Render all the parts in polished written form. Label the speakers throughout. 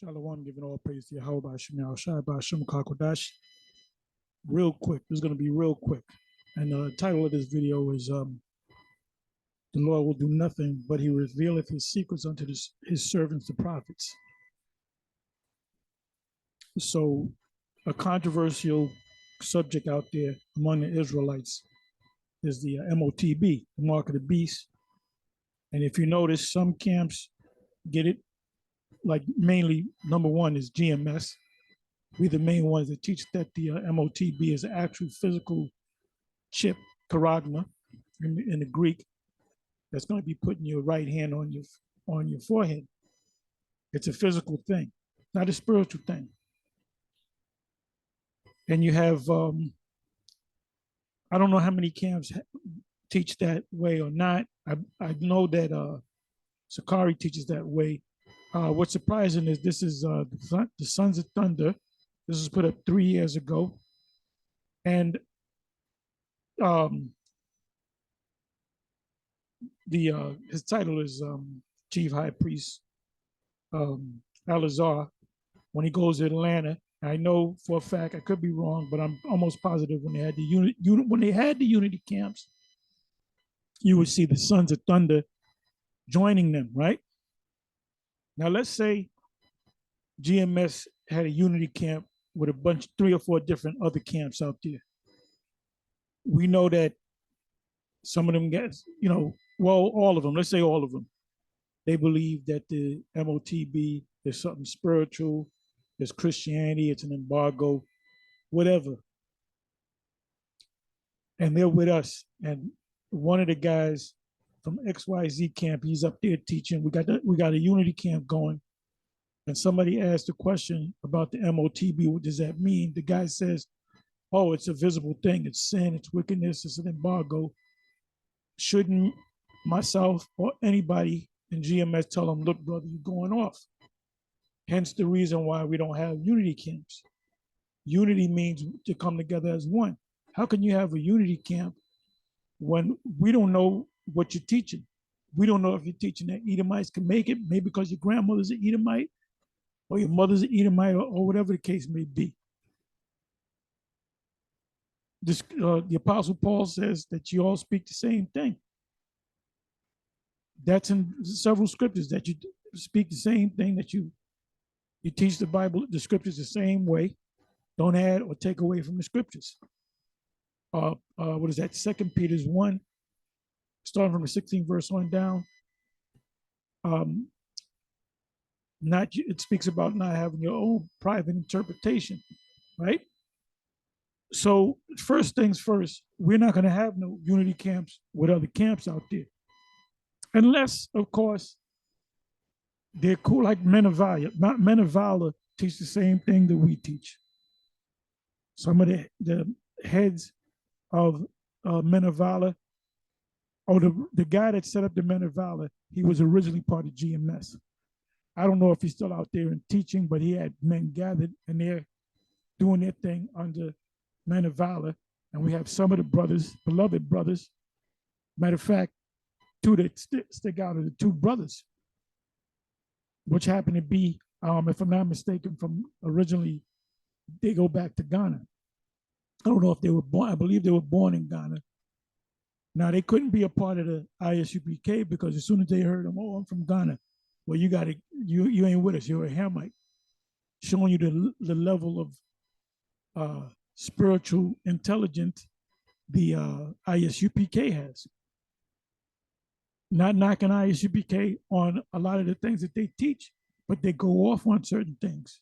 Speaker 1: Shalom, giving all praise to Yahweh Hashem Yahushua Hashem Kakodash. Real quick, this is going to be real quick. And the title of this video is The Lord will do nothing, but he revealeth his secrets unto his servants, the prophets. So, a controversial subject out there among the Israelites is the MOTB, the mark of the beast. And if you notice, some camps get it, like mainly number one is GMS. We're the main ones that teach that the MOTB is an actual physical chip, charagma, in the Greek, that's going to be put in your right hand on your forehead. It's a physical thing, not a spiritual thing. And you have, I don't know how many camps teach that way or not. I know that Sakari teaches that way. What's surprising is this is the Sons of Thunder. This was put up 3 years ago. And his title is Chief High Priest Alazar. When he goes to Atlanta, I know for a fact, I could be wrong, but I'm almost positive when they had the unity camps, you would see the Sons of Thunder joining them, right? Now let's say GMS had a unity camp with a bunch, 3 or 4 different other camps out there. We know that some of them guys, all of them, let's say all of them, they believe that the MOTB is something spiritual, it's Christianity, it's an embargo, whatever. And they're with us. And one of the guys from XYZ camp, he's up there teaching. We got a unity camp going. And somebody asked a question about the MOTB. What does that mean? The guy says, oh, it's a visible thing. It's sin, it's wickedness, it's an embargo. Shouldn't myself or anybody in GMS tell them, look, brother, you're going off? Hence the reason why we don't have unity camps. Unity means to come together as one. How can you have a unity camp when we don't know what you're teaching? We don't know if you're teaching that Edomites can make it, maybe because your grandmother's an Edomite or your mother's an Edomite or whatever the case may be. The Apostle Paul says that you all speak the same thing. That's in several scriptures, that you speak the same thing, that you teach the Bible, the scriptures the same way. Don't add or take away from the scriptures. What is that? 2 Peter 1, starting from the 16th verse on down. It speaks about not having your own private interpretation, right? So first things first, we're not going to have no unity camps with other camps out there. Unless, of course, they're cool, like Men of Valor. Men of Valor teach the same thing that we teach. Some of the heads of Men of Valor, or the guy that set up the Men of Valor, he was originally part of GMS. I don't know if he's still out there and teaching, but he had men gathered and they're doing their thing under Men of Valor. And we have some of the brothers, beloved brothers. Matter of fact, 2 that stick out are the 2 brothers, which happen to be, if I'm not mistaken, from originally, they go back to Ghana. I don't know if they were born, I believe they were born in Ghana. Now, they couldn't be a part of the ISUPK because as soon as they heard them, oh, I'm from Ghana. Well, you ain't with us, you're a Hamite. Showing you the level of spiritual intelligence the ISUPK has. Not knocking ISUPK on a lot of the things that they teach, but they go off on certain things.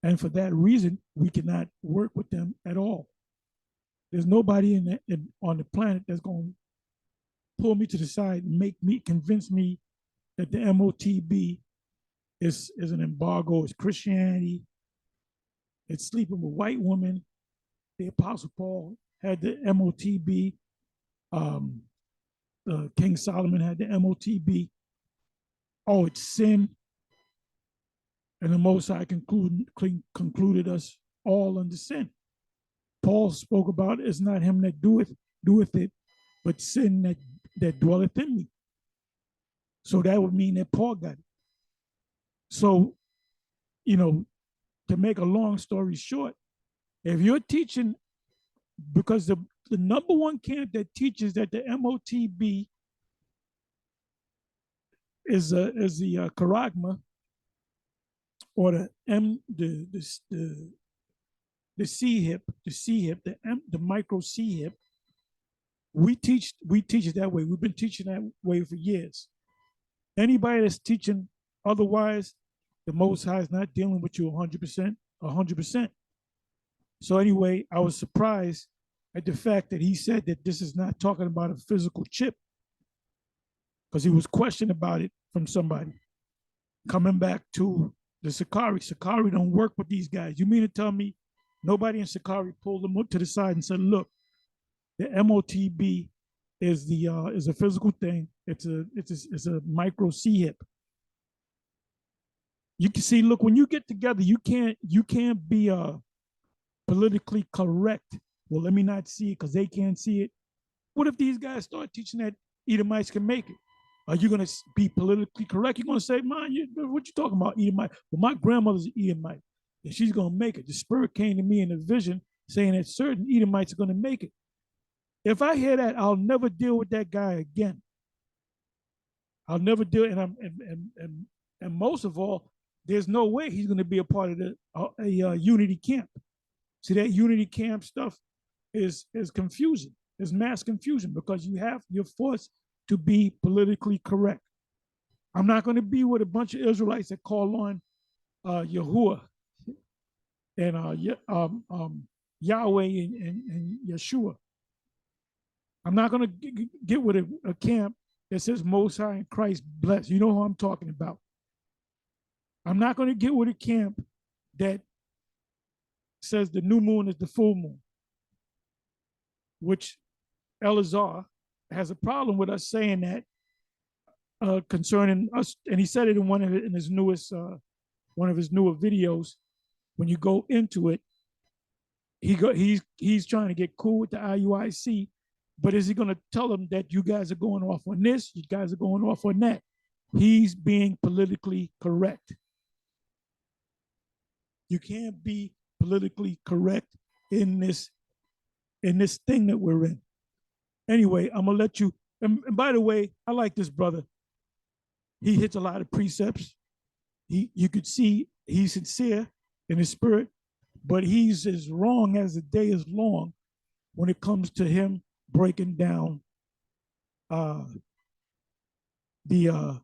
Speaker 1: And for that reason, we cannot work with them at all. There's nobody on the planet that's going to pull me to the side and convince me that the MOTB is an embargo, it's Christianity, it's sleeping with white women. The Apostle Paul had the MOTB. King Solomon had the MOTB. Oh, it's sin. And the Most High concluded us all under sin. Paul spoke about it's not him that doeth it, but sin that dwelleth in me. So that would mean that Paul got it. So you know, to make a long story short, if you're teaching, because the number one camp that teaches that the MOTB is the charagma, or the M the C hip, the micro C hip. We teach it that way. We've been teaching that way for years. Anybody that's teaching otherwise, the Most High is not dealing with you 100%, 100%. So anyway, I was surprised at the fact that he said that this is not talking about a physical chip, because he was questioned about it from somebody. Coming back to the Sakari. Sakari don't work with these guys. You mean to tell me nobody in Sakari pulled them up to the side and said, look, the MOTB is a physical thing. It's a micro C hip. You can see, look, when you get together, you can't be politically correct. Well, let me not see it because they can't see it. What if these guys start teaching that Edomites can make it? Are you going to be politically correct? You're going to say, man, what you talking about, Edomite? Well, my grandmother's an Edomite, and she's going to make it. The spirit came to me in a vision saying that certain Edomites are going to make it. If I hear that, I'll never deal with that guy again. I'll never do it. And most of all, there's no way he's going to be a part of a unity camp. See, that unity camp stuff is confusing. There's mass confusion because you're forced to be politically correct. I'm not going to be with a bunch of Israelites that call on Yahuwah and Yahweh and Yeshua. I'm not going to get with a camp that says Most High and Christ bless. You know who I'm talking about. I'm not going to get with a camp that says the new moon is the full moon, which Elazar has a problem with us saying that concerning us, and he said it in one of his newer videos. When you go into it, he's trying to get cool with the IUIC, but is he going to tell them that you guys are going off on this, you guys are going off on that? He's being politically correct. You can't be politically correct in this thing that we're in. Anyway, I'm gonna let you. And by the way, I like this brother. He hits a lot of precepts. You could see he's sincere in his spirit, but he's as wrong as the day is long when it comes to him breaking down the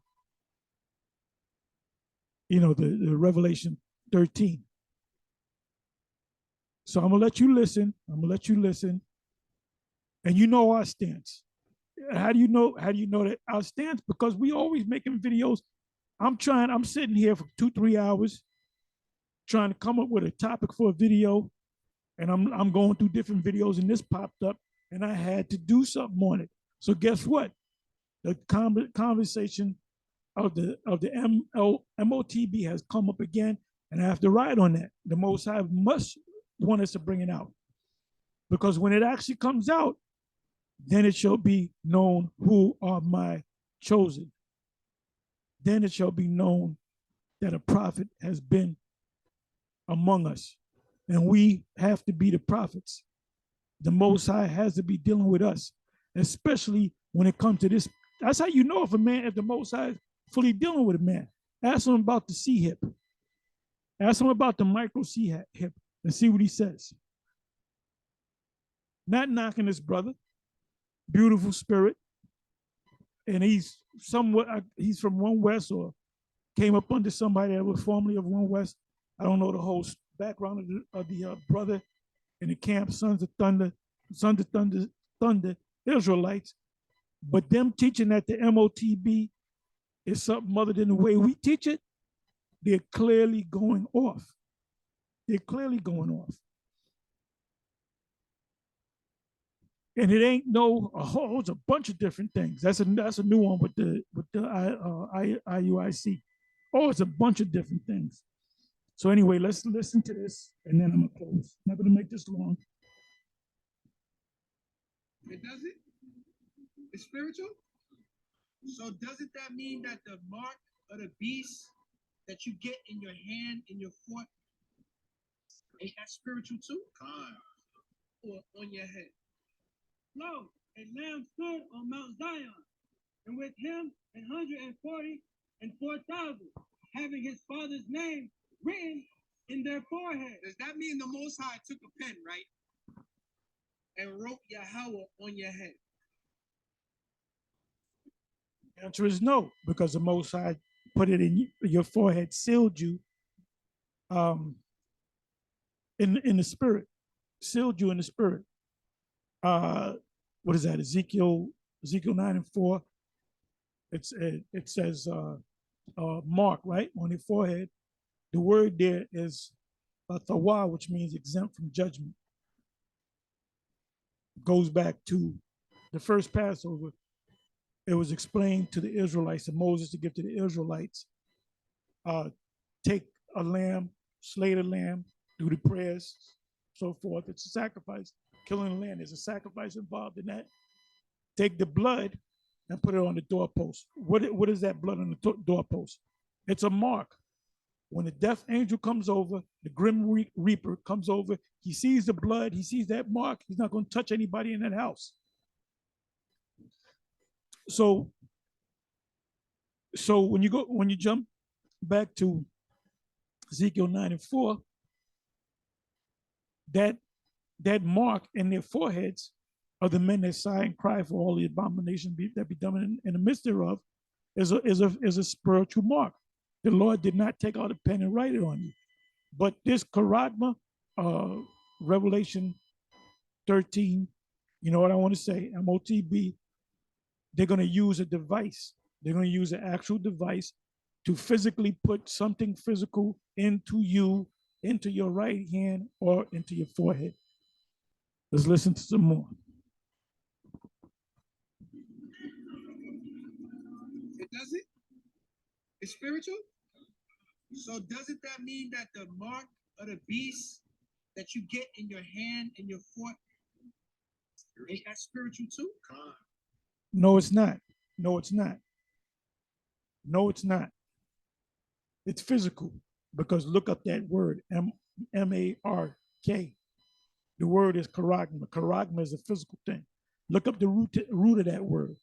Speaker 1: Revelation 13. So I'm gonna let you listen. And you know our stance. How do you know that our stance? Because we always making videos. I'm sitting here for 2-3 hours trying to come up with a topic for a video, and I'm going through different videos, and this popped up, and I had to do something on it. So guess what? The conversation of the MOTB has come up again, and I have to ride on that. The Most High must want us to bring it out, because when it actually comes out, then it shall be known who are my chosen. Then it shall be known that a prophet has been among us, and we have to be the prophets. The Most High has to be dealing with us, especially when it comes to this. That's how you know if the Most High is fully dealing with a man. Ask him about the C hip. Ask him about the micro C hip and see what he says. Not knocking his brother, beautiful spirit, and he's from One West, or came up under somebody that was formerly of One West. I don't know the whole background of the brother in the camp, Sons of Thunder, Israelites. But them teaching that the MOTB is something other than the way we teach it, they're clearly going off. They're clearly going off. And it ain't it's a bunch of different things. That's a new one with the IUIC. Oh, it's a bunch of different things. So anyway, let's listen to this, and then I'm gonna close. I'm not gonna make this long.
Speaker 2: It does it? It's spiritual? So doesn't that mean that the mark of the beast that you get in your hand, in your foot, ain't that spiritual too? Or on your head. Lo, a lamb stood on Mount Zion, and with him 144,000, having his father's name written in their forehead. Does that mean the Most High took a pen, right, and wrote Yahweh on your head?
Speaker 1: The answer is no, because the Most High put it in your forehead, sealed you in the spirit, sealed you in the spirit. What is that? Ezekiel 9:4. It says mark, right, on your forehead. The word there is thawa, which means exempt from judgment. Goes back to the first Passover. It was explained to the Israelites, to Moses, to give to the Israelites. Take a lamb, slay the lamb, do the prayers, so forth. It's a sacrifice. Killing a lamb is a sacrifice involved in that. Take the blood and put it on the doorpost. What is that blood on the doorpost? It's a mark. When the death angel comes over, the grim reaper comes over, he sees the blood, he sees that mark, he's not going to touch anybody in that house. So when you jump back to Ezekiel 9:4, that mark in their foreheads of the men that sigh and cry for all the abominations that be done in the midst thereof is a spiritual mark. The Lord did not take out a pen and write it on you. But this charagma, Revelation 13, you know what I want to say, MOTB, they're going to use a device. They're going to use an actual device to physically put something physical into you, into your right hand, or into your forehead. Let's listen to some more.
Speaker 2: It does it? It's spiritual? So doesn't that mean that the mark of the beast that you get in your hand and your foot, is that spiritual too?
Speaker 1: No, it's not. No, it's not. No, it's not. It's physical, because look up that word, M-A-R-K. The word is charagma. Charagma is a physical thing. Look up the root of that word.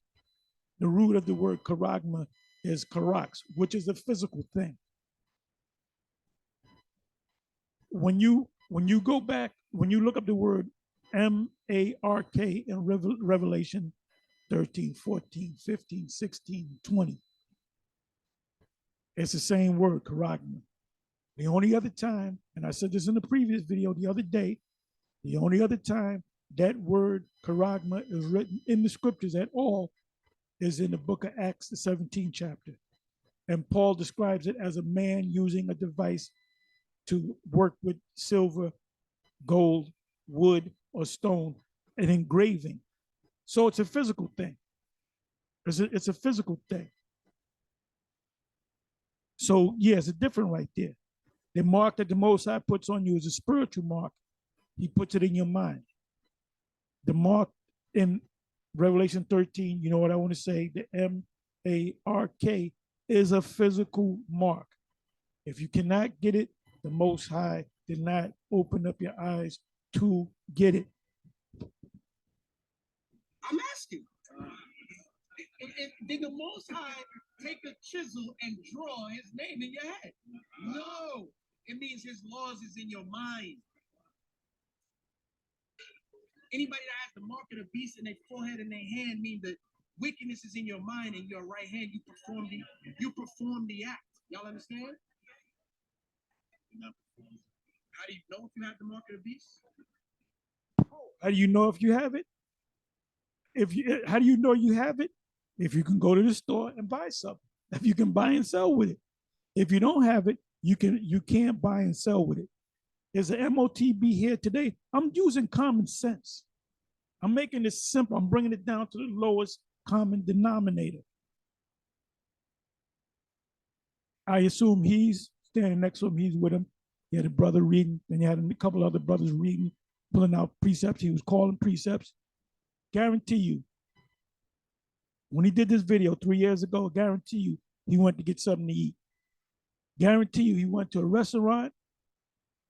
Speaker 1: The root of the word charagma is charax, which is a physical thing. When you go back, when you look up the word M-A-R-K in Revelation 13, 14, 15, 16, 20, it's the same word, charagma. The only other time, and I said this in the previous video the other day, the only other time that word charagma is written in the scriptures at all is in the book of Acts, the 17th chapter. And Paul describes it as a man using a device to work with silver, gold, wood, or stone, and engraving. So it's a physical thing. It's a physical thing. So yeah, it's a different right there. The mark that the Most High puts on you is a spiritual mark. He puts it in your mind. The mark in Revelation 13, you know what I want to say? The M-A-R-K is a physical mark. If you cannot get it, the Most High did not open up your eyes to get it.
Speaker 2: I'm asking. Did the Most High take a chisel and draw his name in your head? No. It means his laws is in your mind. Anybody that has the mark of the beast in their forehead and their hand means that wickedness is in your mind and your right hand. You perform the act. Y'all understand? How do you know if you have the mark of the beast?
Speaker 1: How do you know if you have it? How do you know you have it? If you can go to the store and buy something. If you can buy and sell with it. If you don't have it, you can't buy and sell with it. There's an MOTB here today. I'm using common sense. I'm making this simple. I'm bringing it down to the lowest common denominator. I assume he's standing next to him. He's with him. He had a brother reading. Then you had a couple other brothers reading, pulling out precepts. He was calling precepts. Guarantee you, when he did this video 3 years ago, guarantee you, he went to get something to eat. Guarantee you, he went to a restaurant.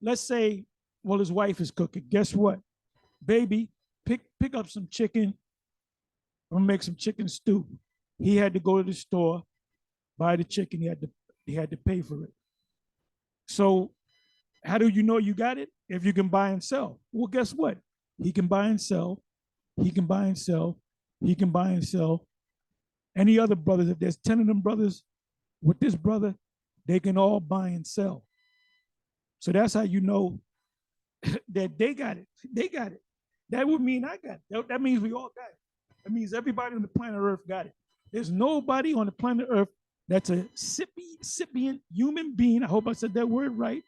Speaker 1: Let's say, well, his wife is cooking. Guess what? Baby, pick up some chicken. I'm gonna make some chicken stew. He had to go to the store, buy the chicken. He had to pay for it. So how do you know you got it? If you can buy and sell. Well, guess what? He can buy and sell. He can buy and sell. He can buy and sell. Any other brothers, if there's 10 of them brothers with this brother, they can all buy and sell. So that's how you know that they got it. They got it. That would mean I got it. That means we all got it. That means everybody on the planet Earth got it. There's nobody on the planet Earth that's a sipient human being. I hope I said that word right.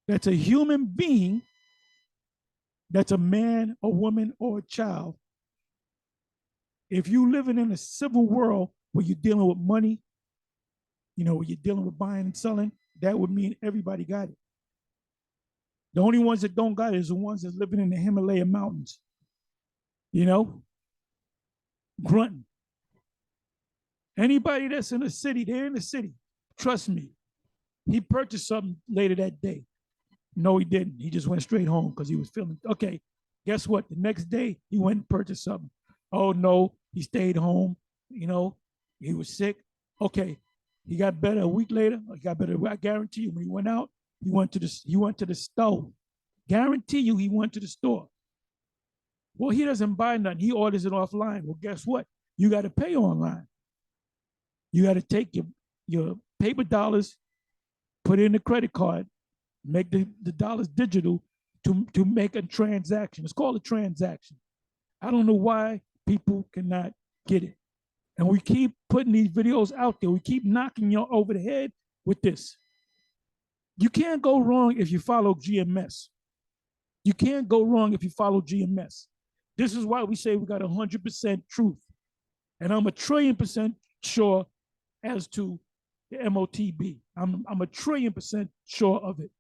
Speaker 1: That's a human being. That's a man, a woman, or a child. If you living in a civil world where you're dealing with money, where you're dealing with buying and selling, that would mean everybody got it. The only ones that don't got it is the ones that's living in the Himalaya mountains, grunting. Anybody that's in the city, they're in the city. Trust me. He purchased something later that day. No, he didn't. He just went straight home because he was feeling, okay, guess what? The next day, he went and purchased something. Oh, no, he stayed home. He was sick. Okay, he got better a week later. He got better. I guarantee you, when he went out, he went to the store. Guarantee you, he went to the store. Well, he doesn't buy nothing. He orders it offline. Well, guess what? You got to pay online. You got to take your paper dollars, put it in the credit card, make the dollars digital to make a transaction. It's called a transaction. I don't know why people cannot get it. And we keep putting these videos out there. We keep knocking you over the head with this. You can't go wrong if you follow GMS. You can't go wrong if you follow GMS. This is why we say we got 100% truth. And I'm 1,000,000,000% sure as to the MOTB. I'm 1,000,000,000% sure of it.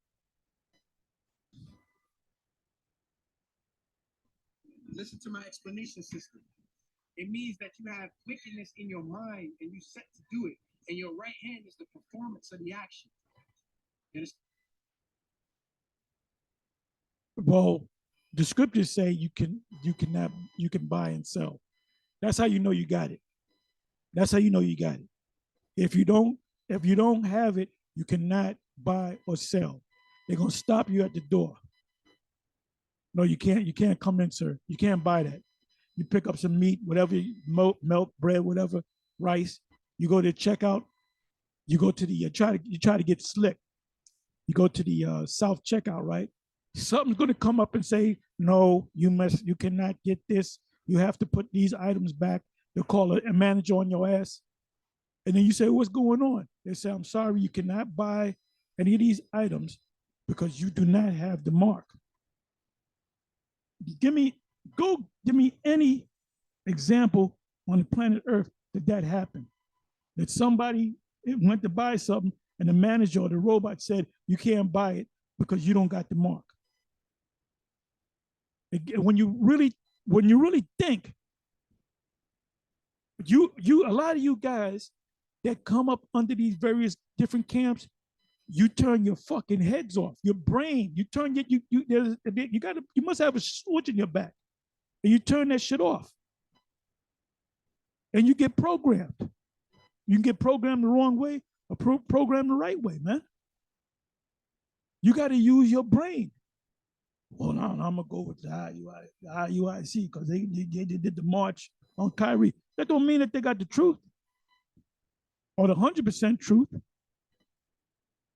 Speaker 2: Listen to my explanation system. It means that you have wickedness in your mind and you set to do it. And your right hand is the performance of the action.
Speaker 1: Well, the scriptures say you can buy and sell. That's how you know you got it. That's how you know you got it. If you don't have it, you cannot buy or sell. They're gonna stop you at the door. No, you can't come in, sir. You can't buy that. You pick up some meat, whatever, milk, bread, whatever, rice. You go to checkout. You go to the you try to get slick. You go to the self checkout, right? Something's going to come up and say, no, you cannot get this. You have to put these items back. They'll call a manager on your ass. And then you say, what's going on? They say, I'm sorry, you cannot buy any of these items because you do not have the mark. Give me any example on the planet Earth that happened. That somebody went to buy something and the manager or the robot said, you can't buy it because you don't got the mark. When you really think, a lot of you guys that come up under these various different camps, you turn your fucking heads off, your brain. You turn you must have a switch in your back, and you turn that shit off, and you get programmed. You can get programmed the wrong way or programmed the right way, man. You got to use your brain. Well, now I'm gonna go with the IUIC because they did the march on Kyrie. That don't mean that they got the truth or the 100% truth.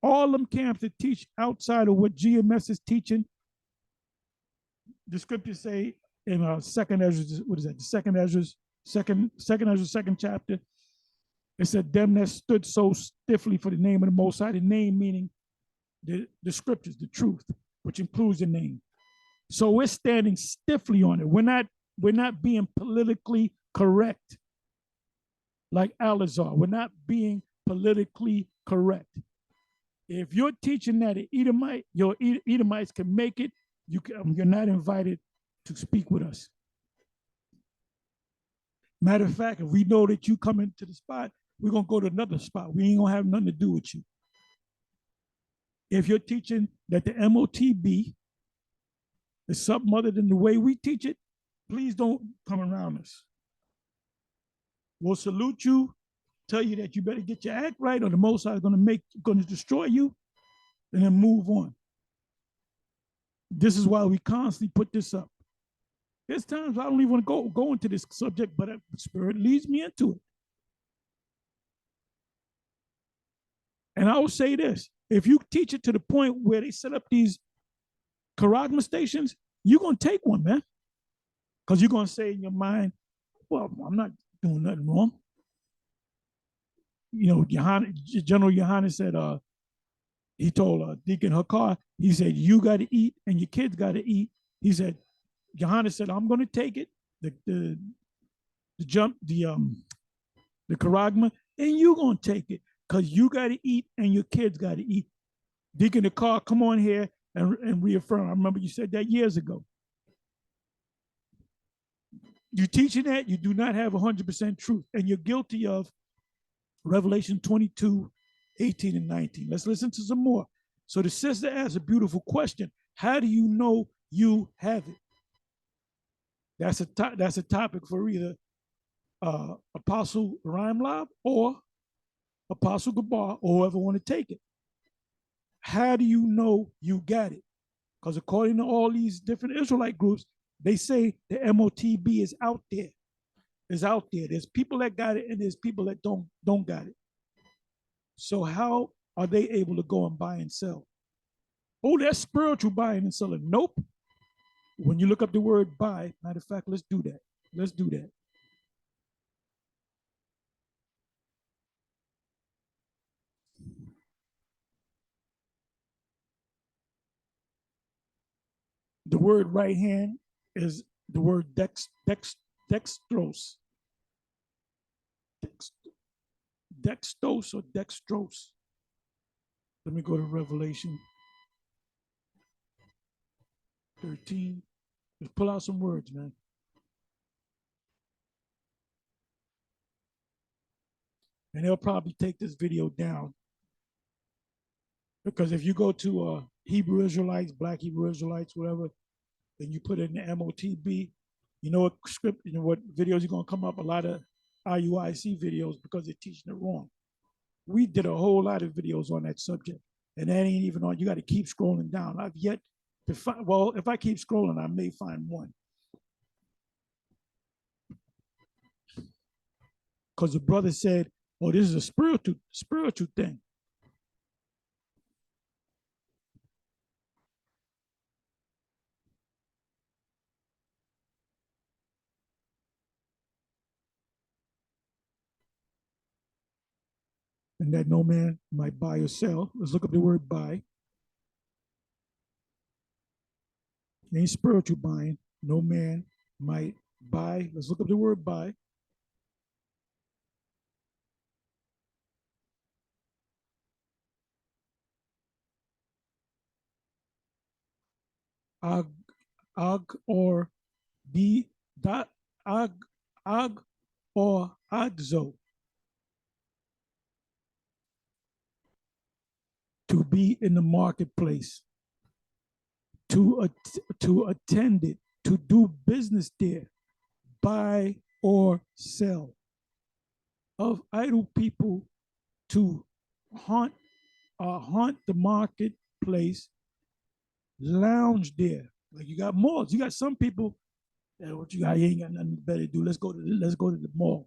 Speaker 1: All them camps that teach outside of what GMS is teaching, the scriptures say in Second Ezra, what is that? The Second Ezra, second chapter. It said, them that stood so stiffly for the name of the Most High, the name meaning the scriptures, the truth, which includes the name. So we're standing stiffly on it. We're not being politically correct like Al-Azhar. We're not being politically correct. If you're teaching that an Edomite, your Edomites can make it, you're not invited to speak with us. Matter of fact, if we know that you come into the spot, we're going to go to another spot. We ain't going to have nothing to do with you. If you're teaching that the MOTB is something other than the way we teach it, please don't come around us. We'll salute you, tell you that you better get your act right, or the Most High is going to destroy you, and then move on. This is why we constantly put this up. There's times I don't even want to go into this subject, but the Spirit leads me into it. And I will say this: if you teach it to the point where they set up these charagma stations, you're gonna take one, man, because you're gonna say in your mind, "Well, I'm not doing nothing wrong." You know, General Yohanan said, he told Deacon Hakar, he said, "You got to eat, and your kids got to eat." He said, Yohanan said, "I'm gonna take it, the charagma, and you're gonna take it." Because you got to eat and your kids got to eat. Deacon Hakar, come on here and reaffirm. I remember you said that years ago. You're teaching that, you do not have 100% truth, and you're guilty of Revelation 22, 18, and 19. Let's listen to some more. So the sister asked a beautiful question. How do you know you have it? That's a topic for either Apostle Rhymelab or Apostle Gabar, or whoever want to take it. How do you know you got it? Because according to all these different Israelite groups, they say the MOTB is out there. It's out there. There's people that got it and there's people that don't got it. So how are they able to go and buy and sell? Oh, that's spiritual buying and selling. Nope. When you look up the word buy, matter of fact, let's do that. Let's do that. The word right hand is the word dextros. Dextos or dextros. Let me go to Revelation 13. Let's pull out some words, man. And they'll probably take this video down. Because if you go to Hebrew Israelites, Black Hebrew Israelites, whatever, then you put in the MOTB, you know what script, you know what videos are going to come up? A lot of IUIC videos because they're teaching it wrong. We did a whole lot of videos on that subject. And that ain't even on, you got to keep scrolling down. I've yet to find, well, if I keep scrolling, I may find one. Because the brother said, oh, this is a spiritual thing. And that no man might buy or sell. Let's look up the word buy. It ain't spiritual buying. No man might buy. Let's look up the word buy. Ag or b dot ag or agzo. To be in the marketplace, to attend it, to do business there, buy or sell. Of idle people to haunt the marketplace, lounge there. Like you got malls. You got some people that what you got, you ain't got nothing better to do. Let's go to the mall.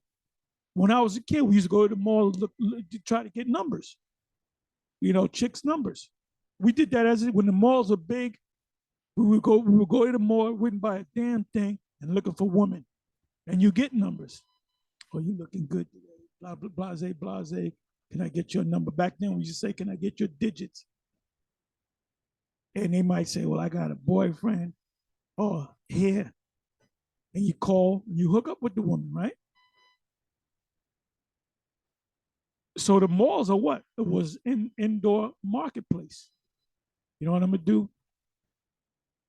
Speaker 1: When I was a kid, we used to go to the mall look to try to get numbers. You know, chicks' numbers. We did that when the malls are big. We would go to the mall, wouldn't buy a damn thing, and looking for women. And you get numbers. Oh, you looking good today. Blah, blah, blase, blase. Can I get your number? Back then, we used to say, can I get your digits? And they might say, well, I got a boyfriend. Oh, here. And you call, and you hook up with the woman, right? So the malls are what? It was indoor marketplace. You know what I'm gonna do?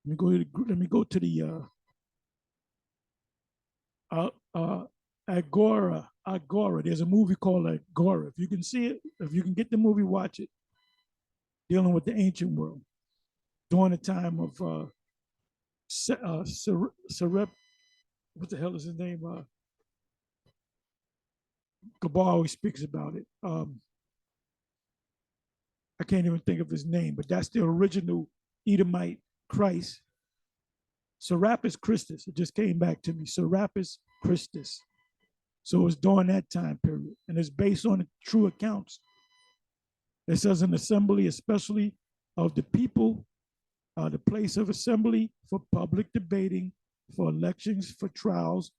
Speaker 1: Let me go to the Agora. Agora. There's a movie called Agora. If you can see it, if you can get the movie, watch it. dealing with the ancient world during the time of what the hell is his name? Gabar always speaks about it. I can't even think of his name, but that's the original Edomite Christ. Serapis Christus. It just came back to me. Serapis Christus. So it's during that time period, and it's based on true accounts. It says an assembly, especially of the people, the place of assembly for public debating, for elections, for trials,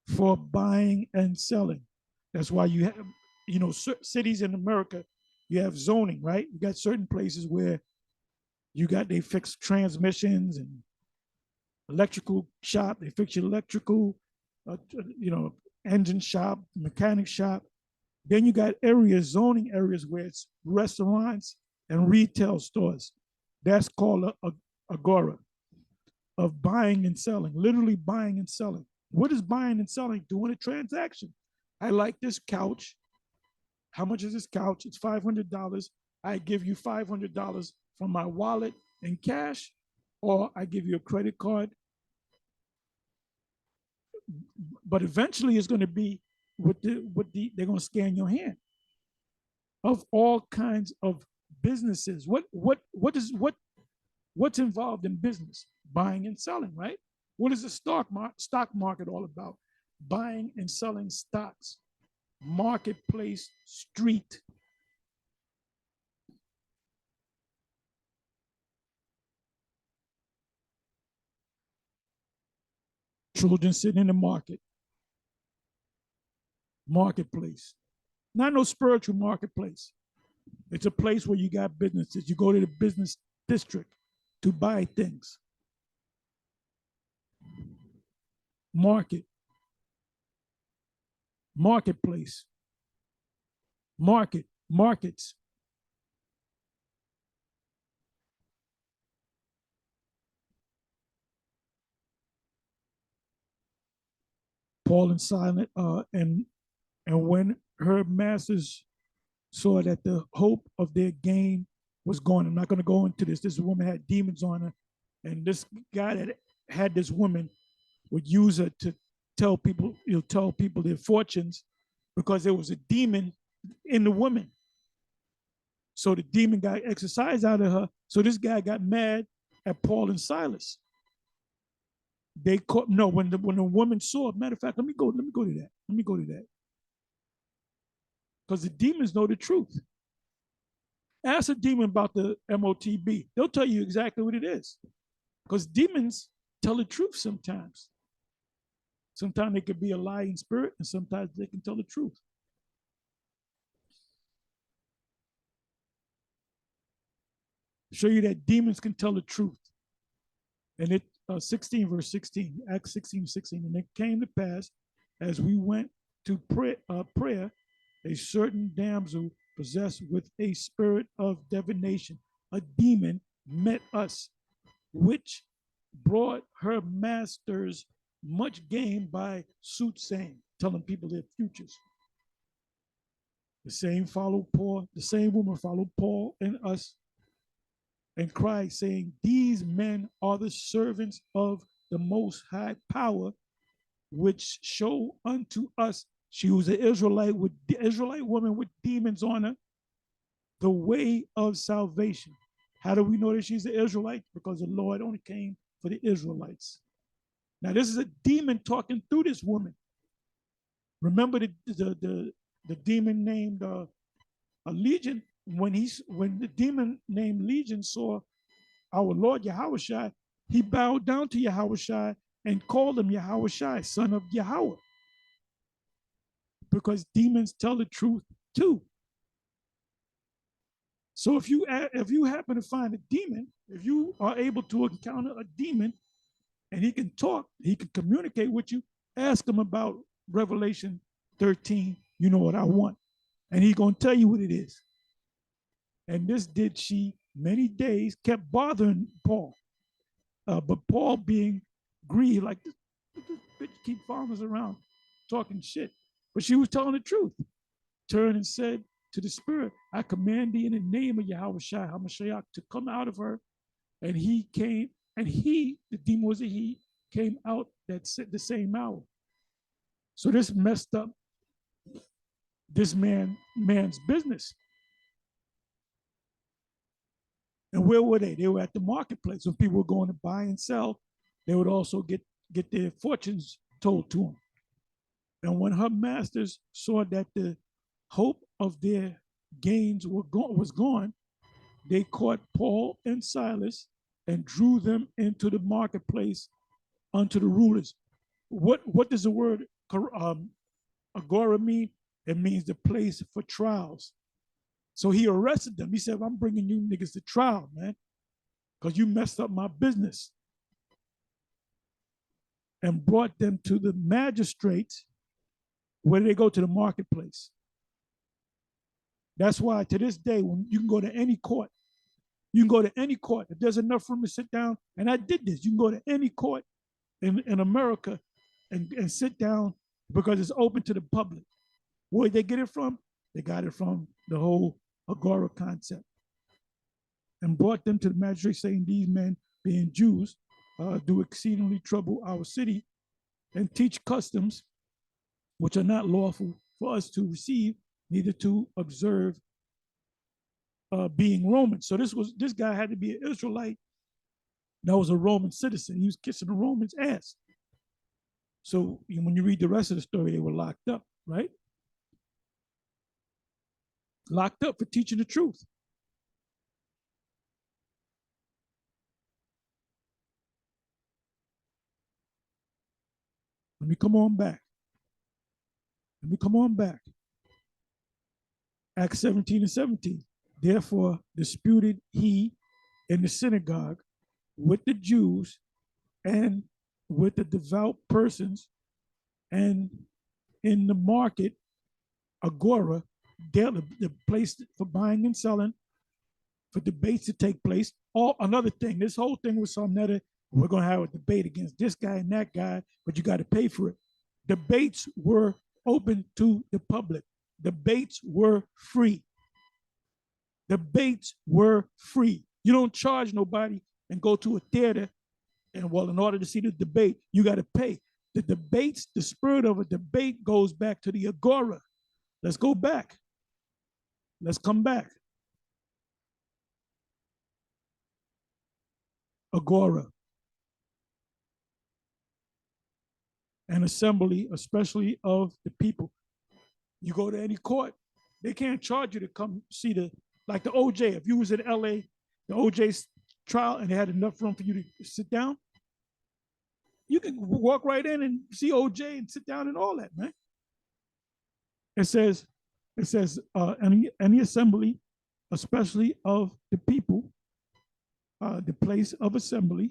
Speaker 1: for buying and selling. That's why you have, cities in America, you have zoning, right? You got certain places where they fix transmissions and electrical shop, they fix your electrical, engine shop, mechanic shop. Then you got areas, zoning areas where it's restaurants and retail stores. That's called a agora of buying and selling, literally buying and selling. What is buying and selling? Doing a transaction. I like this couch. How much is this couch? It's $500. I give you $500 from my wallet in cash, or I give you a credit card. But eventually it's going to be they're going to scan your hand of all kinds of businesses. What's involved in business? Buying and selling, right? What is the stock market all about? Buying and selling stocks, marketplace, street. Children sitting in the marketplace. Not no spiritual marketplace. It's a place where you got businesses. You go to the business district to buy things. Marketplace, markets. Paul and Silas, and when her masters saw that the hope of their gain was gone, I'm not going to go into this. This woman had demons on her, and this guy that had this woman would use her to tell people their fortunes, because there was a demon in the woman. So the demon got exorcised out of her. So this guy got mad at Paul and Silas. They caught when the woman saw. Matter of fact, let me go to that. Because the demons know the truth. Ask a demon about the MOTB. They'll tell you exactly what it is. Because demons tell the truth sometimes. Sometimes they could be a lying spirit, and sometimes they can tell the truth. Show you that demons can tell the truth. And it 16 verse 16, Acts 16:16. And it came to pass, as we went to prayer, a certain damsel possessed with a spirit of divination, a demon, met us, which brought her masters much gain by soothsaying, telling people their futures. The same woman followed Paul and us, and cried, saying, these men are the servants of the Most High Power, which show unto us. She was an Israelite woman with demons on her, the way of salvation. How do we know that she's an Israelite? Because the Lord only came for the Israelites. Now, this is a demon talking through this woman. Remember the demon named Legion? When the demon named Legion saw our Lord Yahushua, he bowed down to Yahushua and called him Yahushua, son of Yahweh. Because demons tell the truth too. So if you happen to find a demon, if you are able to encounter a demon and he can talk, he can communicate with you, ask him about Revelation 13, you know what I want. And he's going to tell you what it is. And this did she many days, kept bothering Paul. But Paul, being grieved, like this bitch keep following us around talking shit. But she was telling the truth. Turned and said to the spirit, I command thee in the name of Yahweh Shai HaMashiach to come out of her. And he came, and he, the demon was a he, came out the same hour. So this messed up this man's business. And where were they? They were at the marketplace. When people were going to buy and sell, they would also get their fortunes told to them. And when her masters saw that the hope of their gains was gone, they caught Paul and Silas and drew them into the marketplace unto the rulers. What does the word agora mean? It means the place for trials. So he arrested them. He said, I'm bringing you niggas to trial, man, because you messed up my business. And brought them to the magistrates. Where do they go? To the marketplace. That's why to this day, when you can go to any court, if there's enough room to sit down, and I did this, you can go to any court in America and sit down because it's open to the public. Where did they get it from? They got it from the whole agora concept. And brought them to the magistrate, saying, these men, being Jews, do exceedingly trouble our city and teach customs which are not lawful for us to receive, neither to observe, being Roman. So this guy had to be an Israelite that was a Roman citizen. He was kissing a Roman's ass. So when you read the rest of the story, they were locked up, right? Locked up for teaching the truth. Let me come on back. Acts 17 and 17. Therefore disputed he in the synagogue with the Jews and with the devout persons, and in the market, agora, the place for buying and selling, for debates to take place. Another thing, this whole thing was something that we're going to have a debate against this guy and that guy, but you got to pay for it. Debates were open to the public. Debates were free. Debates were free. You don't charge nobody and go to a theater and, well, in order to see the debate, you got to pay. The debates, the spirit of a debate goes back to the agora. Let's go back. Let's come back. Agora. An assembly, especially of the people. You go to any court, they can't charge you to come see like the OJ. If you was in LA, the OJ trial, and they had enough room for you to sit down, you can walk right in and see OJ and sit down and all that, man. It says any assembly, especially of the people, the place of assembly,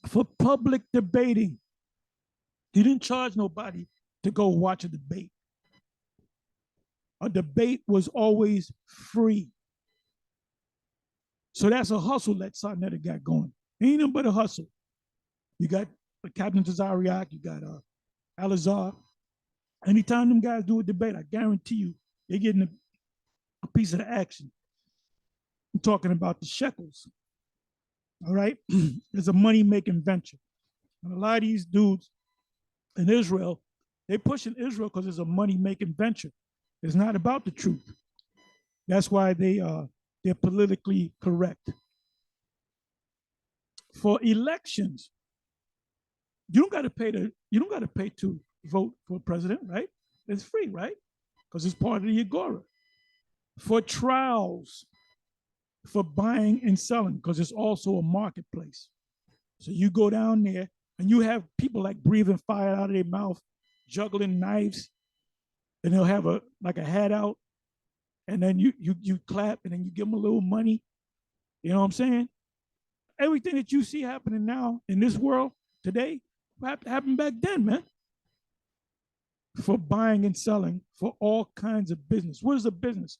Speaker 1: for public debating. He didn't charge nobody to go watch a debate. A debate was always free. So that's a hustle that Sarnetta got going. Ain't nothing but a hustle. You got Captain Tazariak, you got Alazar. Anytime them guys do a debate, I guarantee you, they're getting a piece of the action. I'm talking about the shekels. All right? It's a money-making venture. And a lot of these dudes in Israel, they pushing Israel because it's a money-making venture. It's not about the truth. That's why they're politically correct. For elections, you don't got to pay to vote for president, right? It's free, right? Because it's part of the agora. For trials, for buying and selling, because it's also a marketplace. So you go down there and you have people like breathing fire out of their mouth, juggling knives, and they'll have a hat out, and then you clap, and then you give them a little money. You know what I'm saying? Everything that you see happening now in this world today happened back then, man. For buying and selling, for all kinds of business. What is a business?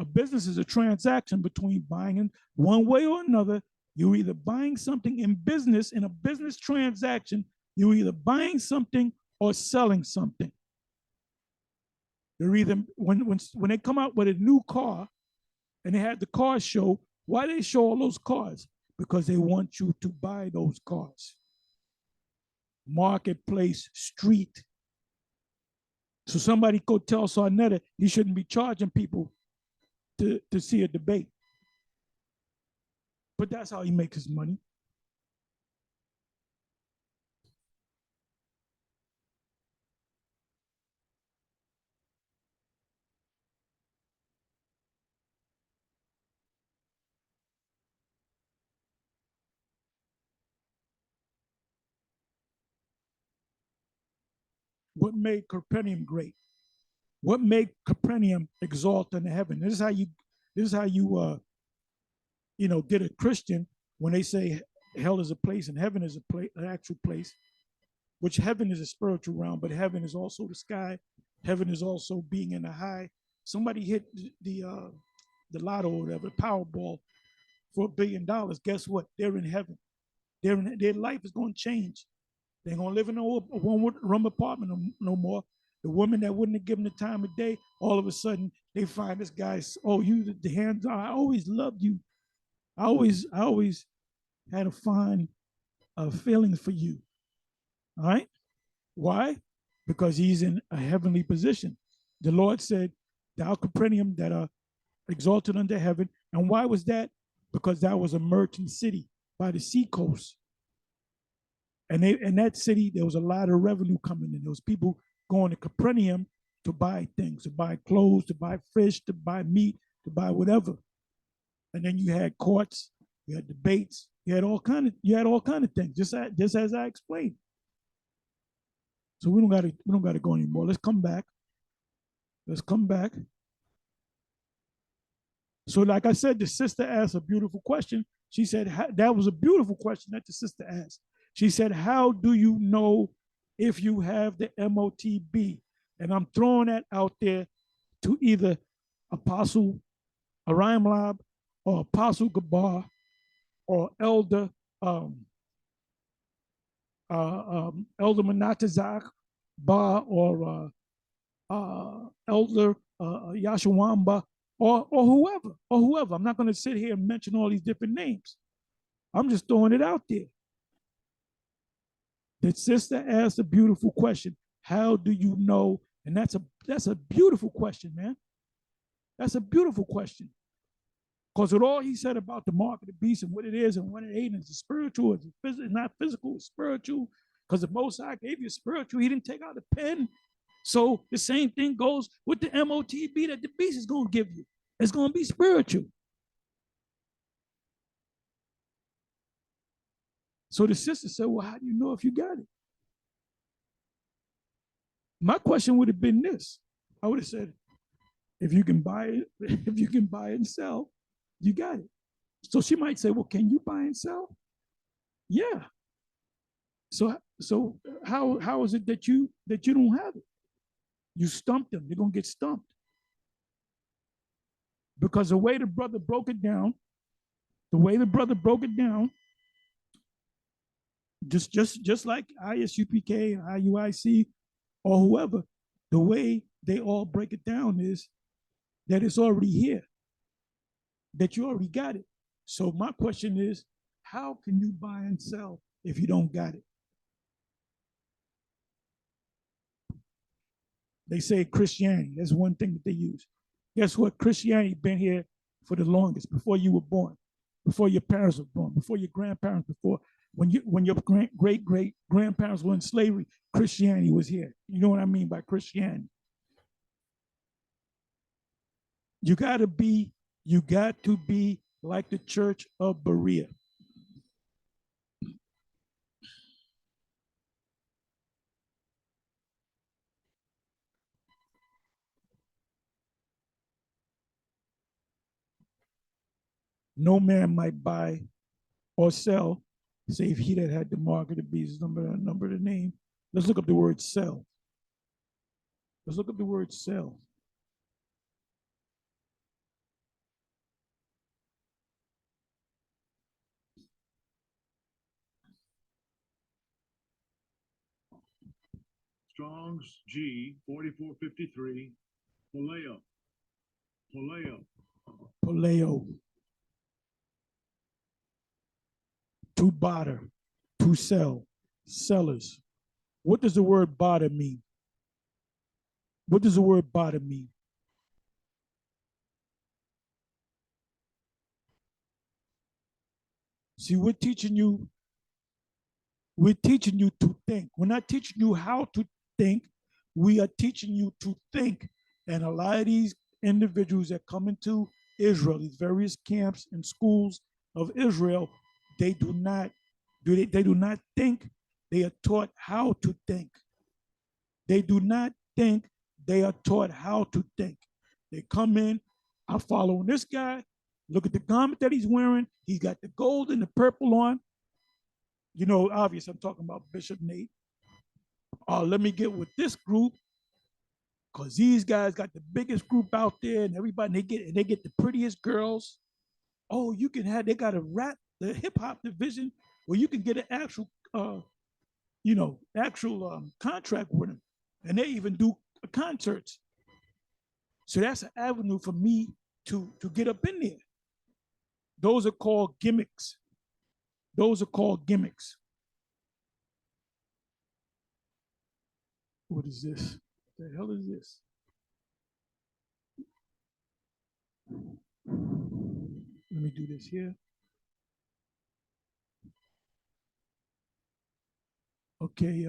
Speaker 1: A business is a transaction between buying and one way or another. You're either buying something in business, in a business transaction, you're either buying something or selling something. They're either when they come out with a new car and they had the car show, why they show all those cars? Because they want you to buy those cars. Marketplace, street. So somebody go tell Sarnetta he shouldn't be charging people to see a debate. But that's how he makes his money. What made Capernaum great? What made Capernaum exalt in heaven? This is how you get a Christian when they say hell is a place and heaven is a place, an actual place, which heaven is a spiritual realm, but heaven is also the sky. Heaven is also being in the high. Somebody hit the lotto or whatever, Powerball for $1 billion. Guess what? They're in heaven. Their life is going to change. They ain't gonna live in a one-room apartment no more. The woman that wouldn't have given the time of day, all of a sudden they find this guy. Oh, you the hands. I always loved you. I always had a fine feeling for you. All right. Why? Because he's in a heavenly position. The Lord said, "Thou Capernaum that are exalted under heaven." And why was that? Because that was a merchant city by the seacoast. And in that city, there was a lot of revenue coming in. There was people going to Capernaum to buy things, to buy clothes, to buy fish, to buy meat, to buy whatever. And then you had courts, you had debates, you had all kind of things, just as I explained. So we don't gotta go anymore. Let's come back. Let's come back. So, like I said, the sister asked a beautiful question. She said that was a beautiful question that the sister asked. She said, "How do you know if you have the MOTB?" And I'm throwing that out there to either Apostle Ariam Lab or Apostle Gabar or um, Elder Manatazak Ba or Elder Yashawamba or whoever. I'm not going to sit here and mention all these different names. I'm just throwing it out there. The sister asked a beautiful question. How do you know? And that's a beautiful question, man. That's a beautiful question. Because with all he said about the mark of the beast and what it is and what it ain't, is it spiritual, it's not physical, it's spiritual. Because the Most High gave you spiritual, he didn't take out a pen. So the same thing goes with the MOTB that the beast is going to give you. It's going to be spiritual. So the sister said, well, how do you know if you got it? My question would have been this. I would have said, if you can buy it, if you can buy it and sell, you got it. So she might say, well, can you buy and sell? Yeah. So how is it that you don't have it? You stumped them. They're gonna get stumped. Because the way the brother broke it down, the way the brother broke it down, just like ISUPK, IUIC, or whoever, the way they all break it down is that it's already here, that you already got it. So my question is, how can you buy and sell if you don't got it? They say Christianity. That's one thing that they use. Guess what? Christianity been here for the longest, before you were born, before your parents were born, before your grandparents, before when your great grandparents were in slavery, Christianity was here. You know what I mean by Christianity? You got to be you got to be like the Church of Berea. No man might buy or sell, save he that had the mark of the beast, number of the name. Let's look up the word sell. Let's look up the word sell.
Speaker 3: Strong's G 4453 Poleo. Poleo.
Speaker 1: Poleo. To barter, to sell, sellers. What does the word barter mean? What does the word barter mean? See, we're teaching you to think. We're not teaching you how to think. We are teaching you to think. And a lot of these individuals that come into Israel, these various camps and schools of Israel, they do not think. They are taught how to think. They do not think. They are taught how to think. They come in, I'm following this guy. Look at the garment that he's wearing. He's got the gold and the purple on. You know, obvious, I'm talking about Bishop Nate. Let me get with this group because these guys got the biggest group out there, and everybody they get the prettiest girls. Oh, they got a rap, the hip hop division where you can get an actual contract with them, and they even do concerts. So that's an avenue for me to get up in there. Those are called gimmicks. Those are called gimmicks. What is this? What the hell is this? Let me do this here. Okay,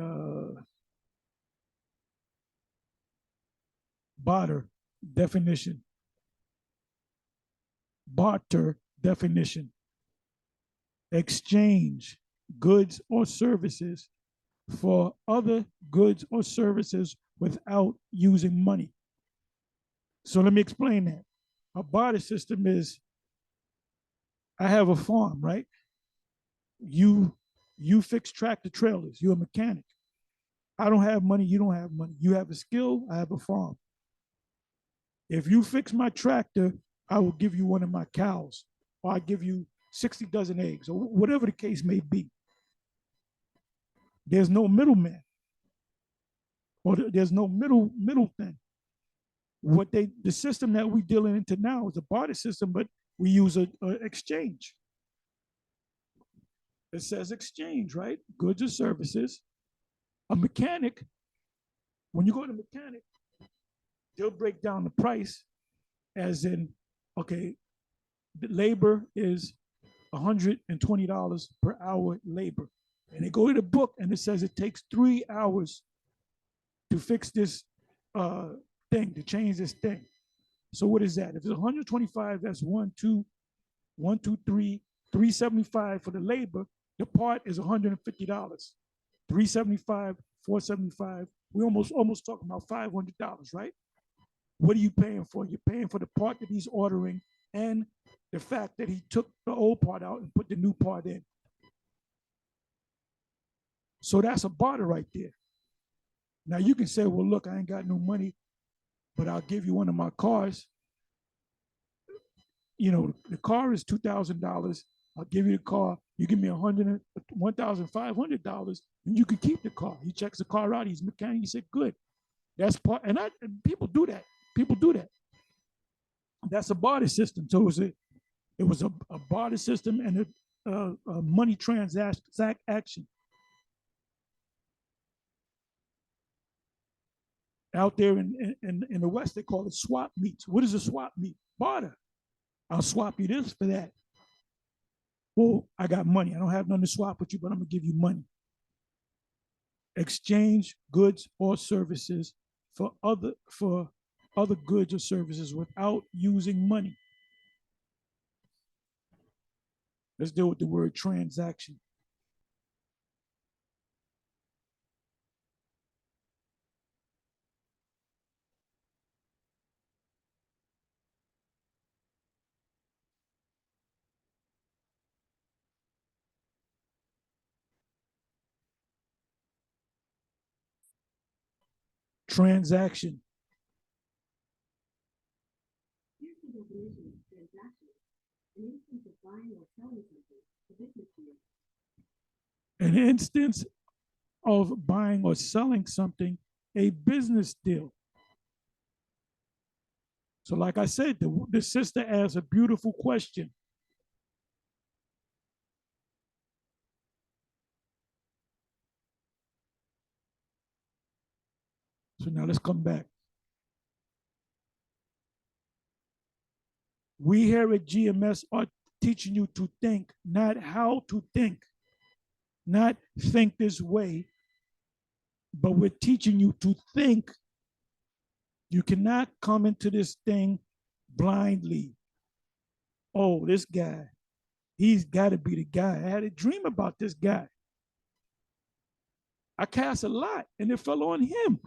Speaker 1: barter definition. Barter definition. Exchange goods or services for other goods or services without using money. So let me explain that. A barter system is, I have a farm, right? You fix tractor trailers. You're a mechanic. I don't have money. You don't have money. You have a skill. I have a farm. If you fix my tractor, I will give you one of my cows, or I give you 60 dozen eggs, or whatever the case may be. There's no middleman, or there's no middle thing. The system that we dealing into now is a barter system, but we use a exchange. It says exchange, right? Goods or services. A mechanic, when you go to a mechanic, they'll break down the price as in, okay, the labor is $120 per hour labor. And they go to the book and it says it takes 3 hours to fix this thing, to change this thing. So what is that? If it's 125, that's 375 for the labor. The part is $150. 375, 475. We almost talking about $500, right? What are you paying for? You're paying for the part that he's ordering and the fact that he took the old part out and put the new part in. So that's a barter right there. Now you can say, well, look, I ain't got no money, but I'll give you one of my cars. You know, the car is $2,000. I'll give you the car. You give me $1,500, and you can keep the car. He checks the car out. He's a mechanic. He said, good. That's part. And people do that. People do that. That's a barter system. So it was a barter system and a money transaction. Out there in the West, they call it swap meets. What is a swap meet? Barter. I'll swap you this for that. Well, I got money. I don't have nothing to swap with you, but I'm going to give you money. Exchange goods or services for other goods or services without using money. Let's deal with the word transaction. Transaction. An instance of buying or selling something, a business deal. So, like I said, the sister asked a beautiful question. So now let's come back. We here at GMS are teaching you to think, not how to think, not think this way, but we're teaching you to think. You cannot come into this thing blindly. Oh, this guy, he's got to be the guy. I had a dream about this guy. I cast a lot and it fell on him.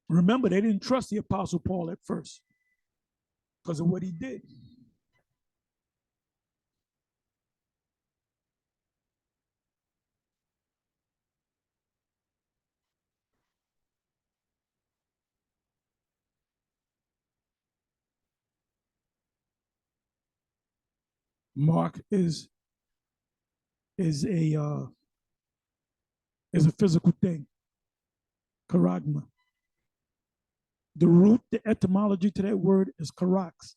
Speaker 1: Remember, they didn't trust the Apostle Paul at first because of what he did. Mark is a uh, is a physical thing, charagma. The root, the etymology to that word is karax.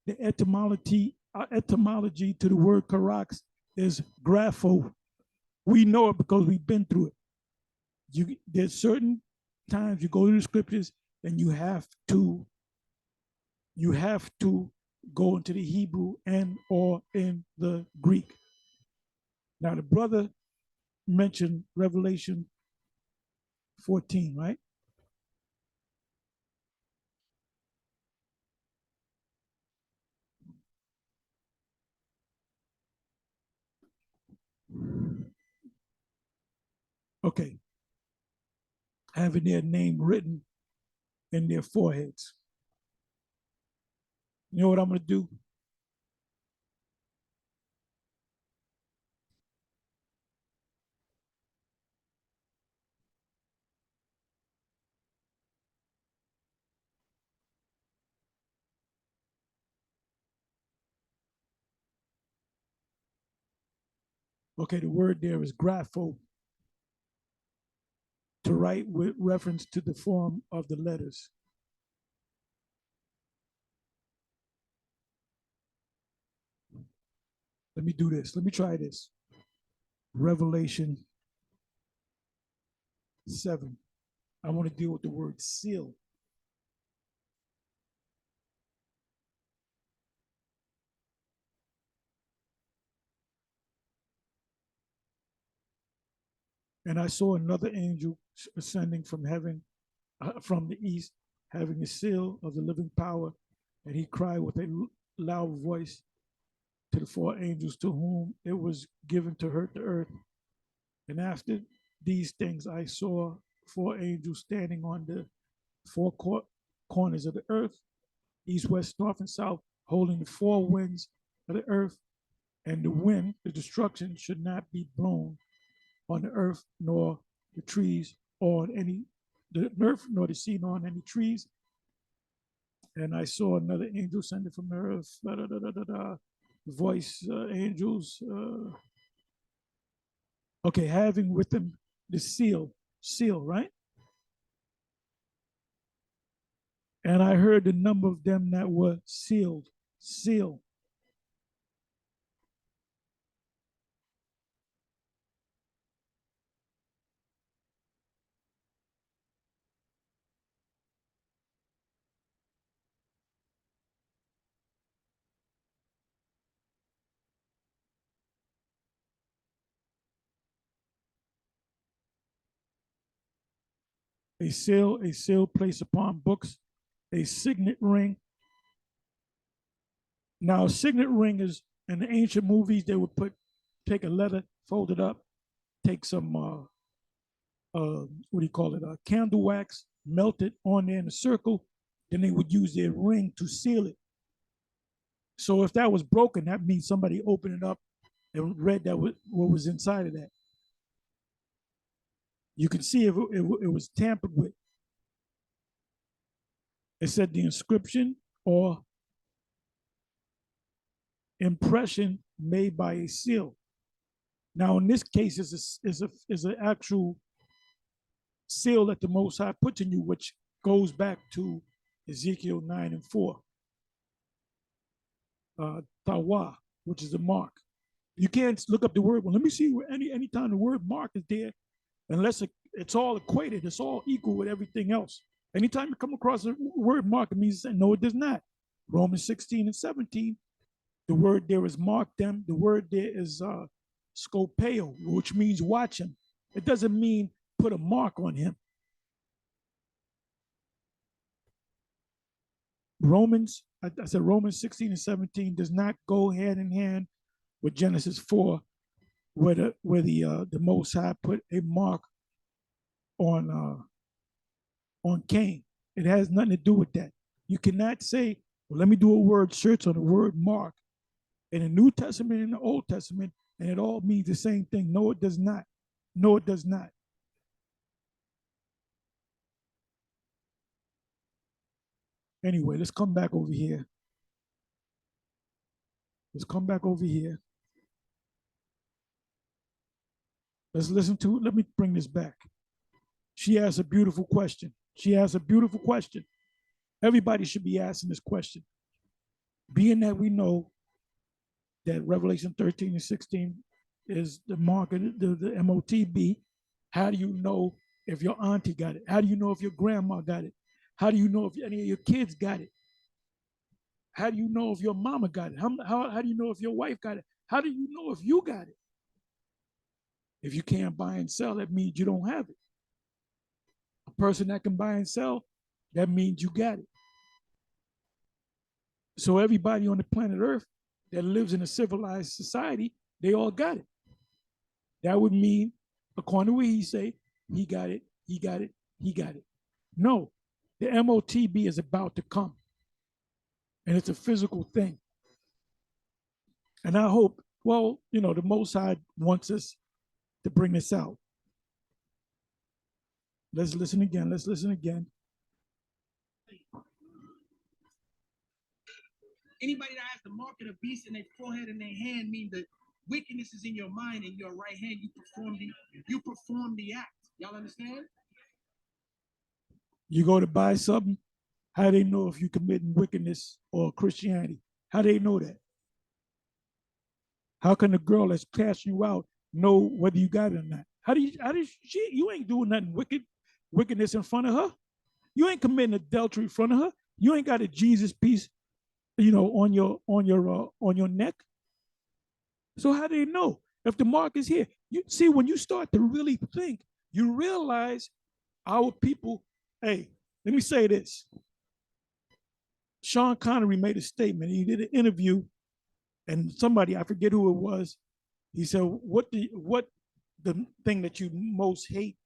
Speaker 1: The etymology to the word karax is grapho. We know it because we've been through it. There's certain times you go to the scriptures and you have to go into the Hebrew and or in the Greek. Now the brother mentioned Revelation 14, right? Okay. Having their name written in their foreheads. You know what I'm going to do? Okay, the word there is grapho, to write with reference to the form of the letters. Let me do this. Let me try this. Revelation 7. I want to deal with the word seal. And I saw another angel ascending from heaven, from the east, having a seal of the living power. And he cried with a loud voice to the four angels to whom it was given to hurt the earth. And after these things, I saw four angels standing on the four corners of the earth, east, west, north, and south, holding the four winds of the earth. And the wind, the destruction, should not be blown on the earth, nor the trees, or on any the earth, nor the sea, nor on any trees. And I saw another angel ascending from the earth. Da, da, da, da, da, da. Voice angels. Okay, having with them the seal, right? And I heard the number of them that were sealed, seal. A seal placed upon books, a signet ring. Now, a signet ring is in the ancient movies, they would take a leather, fold it up, take some, what do you call it, candle wax, melt it on there in a circle, then they would use their ring to seal it. So if that was broken, that means somebody opened it up and read that what was inside of that. You can see if it was tampered with. It said the inscription or impression made by a seal. Now, in this case, is an actual seal that the Most High puts in you, which goes back to Ezekiel 9:4. Tawa, which is a mark. You can't look up the word. Well, let me see where anytime the word mark is there, unless it's all equated, it's all equal with everything else. Anytime you come across a word mark, it means no, it does not. Romans 16:17, the word there is mark them. The word there is scopeo, which means watch him. It doesn't mean put a mark on him. I said Romans 16:17 does not go hand in hand with Genesis 4, where the Most High put a mark on Cain. It has nothing to do with that. You cannot say, well, let me do a word search on the word mark in the New Testament and the Old Testament, and it all means the same thing. No, it does not. No, it does not. Anyway, let's come back over here. Let's come back over here. Let me bring this back. She asked a beautiful question. Everybody should be asking this question. Being that we know that Revelation 13:16 is the mark of the MOTB, how do you know if your auntie got it? How do you know if your grandma got it? How do you know if any of your kids got it? How do you know if your mama got it? How do you know if your wife got it? How do you know if you got it? If you can't buy and sell, that means you don't have it. A person that can buy and sell, that means you got it. So everybody on the planet Earth that lives in a civilized society, they all got it. That would mean, according to what he say, he got it, he got it, he got it. No, the MOTB is about to come. And it's a physical thing. And I hope, well, the Most High wants us to bring this out. Let's listen again.
Speaker 2: Anybody that has the mark of the beast in their forehead and their hand mean the wickedness is in your mind and your right hand. You perform the act. Y'all understand?
Speaker 1: You go to buy something, how do they know if you're committing wickedness or Christianity? How do they know that? How can the girl that's cashing you out know whether you got it or not? You ain't doing nothing wickedness in front of her. You ain't committing adultery in front of her. You ain't got a Jesus piece, on your neck. So how do they know if the mark is here? You see, when you start to really think, you realize our people. Hey, let me say this. Sean Connery made a statement. He did an interview, and somebody, I forget who it was, he said, what the thing that you most hate?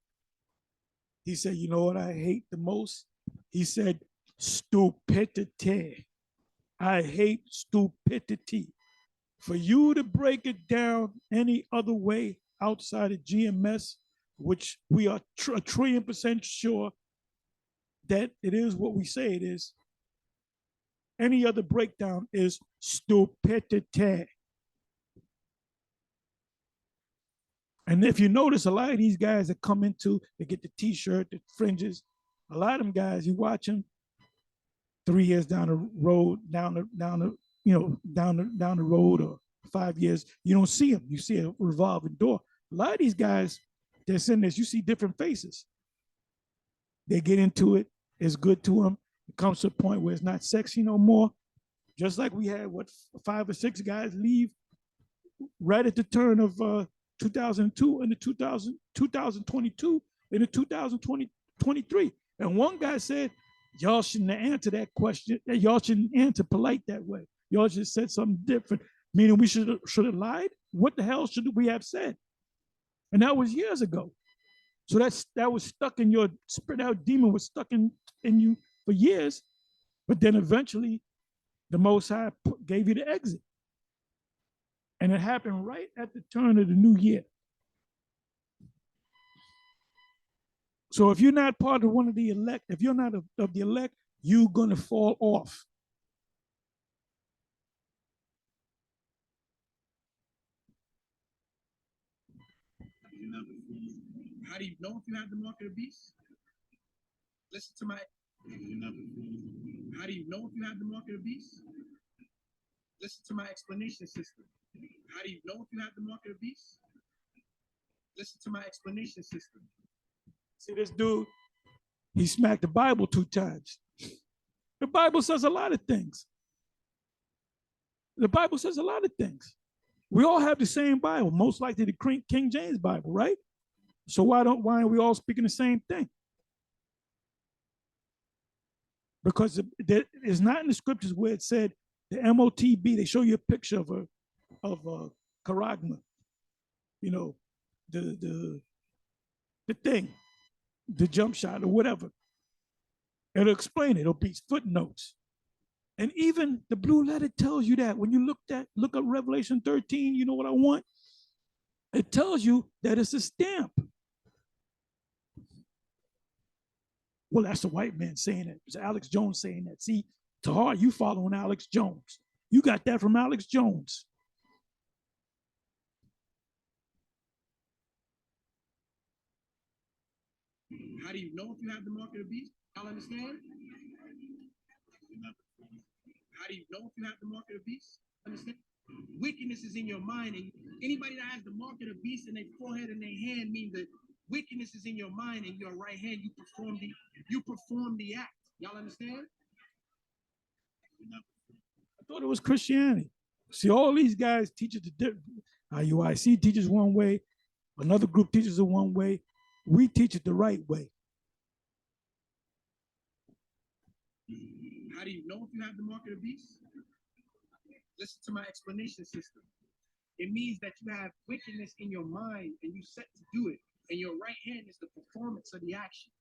Speaker 1: He said, you know what I hate the most? He said, stupidity. I hate stupidity. For you to break it down any other way outside of GMS, which we are a trillion% sure that it is what we say it is, any other breakdown is stupidity. And if you notice, a lot of these guys that come into, they get the t-shirt, the fringes, a lot of them guys, you watch them 3 years down the road, down the road, or 5 years, you don't see them. You see a revolving door. A lot of these guys, they're sitting there, you see different faces. They get into it, it's good to them. It comes to a point where it's not sexy no more. Just like we had, 5 or 6 guys leave right at the turn of 2002 and the 2022 and the 2023. And one guy said, y'all shouldn't answer that question. Y'all shouldn't answer polite that way. Y'all should have said something different, meaning we should have lied. What the hell should we have said? And that was years ago. So that was stuck in your spirit. That demon was stuck in you for years. But then eventually, the Most High gave you the exit. And it happened right at the turn of the new year. So if you're not part of one of the elect, if you're not of the elect, you're going to fall off.
Speaker 2: How do you know if you have the mark of the beast? Listen to my. How do you know if you have the mark of the beast? Listen to my explanation system. How do you know if you have the mark of the beast? Listen to my explanation system.
Speaker 1: See this dude, he smacked the Bible 2 times. The Bible says a lot of things. The Bible says a lot of things. We all have the same Bible, most likely the King James Bible, right? So why aren't we all speaking the same thing? Because it's not in the scriptures where it said the MOTB. They show you a picture of a charagma, you know, the thing, the jump shot or whatever. It'll explain it. It'll be footnotes. And even the blue letter tells you that when you look up Revelation 13, you know what I want? It tells you that it's a stamp. Well, that's the white man saying it. It's Alex Jones saying that. See, Tahar, you following Alex Jones. You got that from Alex Jones.
Speaker 2: How do you know if you have the mark of the beast? Y'all understand? How do you know if you have the mark of the beast? Understand? Wickedness is in your mind, and anybody that has the mark of the beast in their forehead and their hand means that wickedness is in your mind and your right hand. You perform the act. Y'all understand?
Speaker 1: I thought it was Christianity. See, all these guys teach it the different. IUIC teaches one way, another group teaches it one way. We teach it the right way.
Speaker 2: How do you know if you have the mark of the beast? Listen to my explanation system. It means that you have wickedness in your mind and you set to do it, and your right hand is the performance of the action.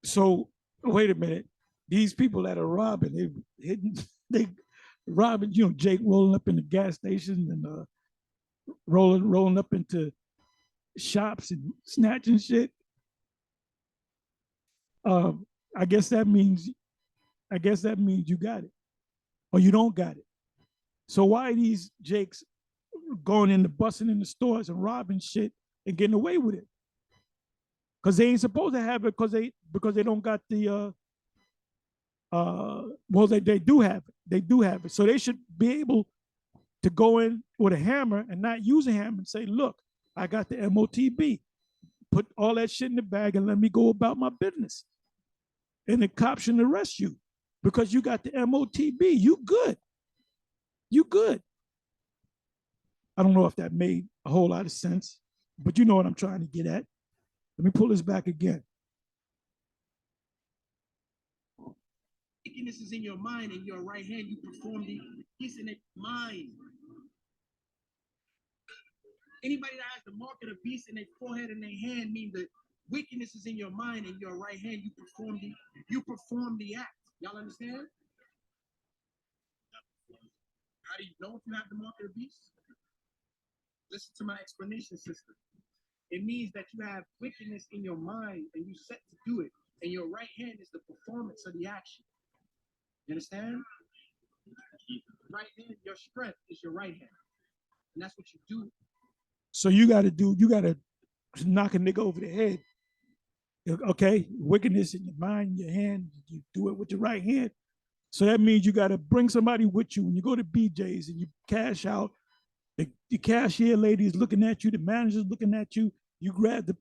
Speaker 1: So wait a minute. These people that are robbing, they robbing, Jake rolling up in the gas station and rolling up into shops and snatching shit. I guess that means you got it, or you don't got it. So why are these Jakes going in the busting in the stores and robbing shit and getting away with it? Because they ain't supposed to have it because they don't got the well, they do have it. They do have it. So they should be able to go in with a hammer and not use a hammer and say, look, I got the MOTB. Put all that shit in the bag and let me go about my business. And the cops shouldn't arrest you because you got the MOTB. You good. You good. I don't know if that made a whole lot of sense, but you know what I'm trying to get at. Let me pull this back again.
Speaker 2: Wickedness is in your mind and your right hand. You perform the peace in its mind. Anybody that has the mark of the beast in their forehead and their hand means that wickedness is in your mind and your right hand. You perform the act. Y'all understand? How do you know if you have the mark of the beast? Listen to my explanation system. It means that you have wickedness in your mind and you set to do it, and your right hand is the performance of the action. You understand? Right hand, your strength is your right hand, and that's what you do.
Speaker 1: So you got to knock a nigga over the head. Okay, wickedness in your mind, your hand, you do it with your right hand. So that means you got to bring somebody with you when you go to BJ's and you cash out. The cashier lady is looking at you, the manager's looking at you. You grab the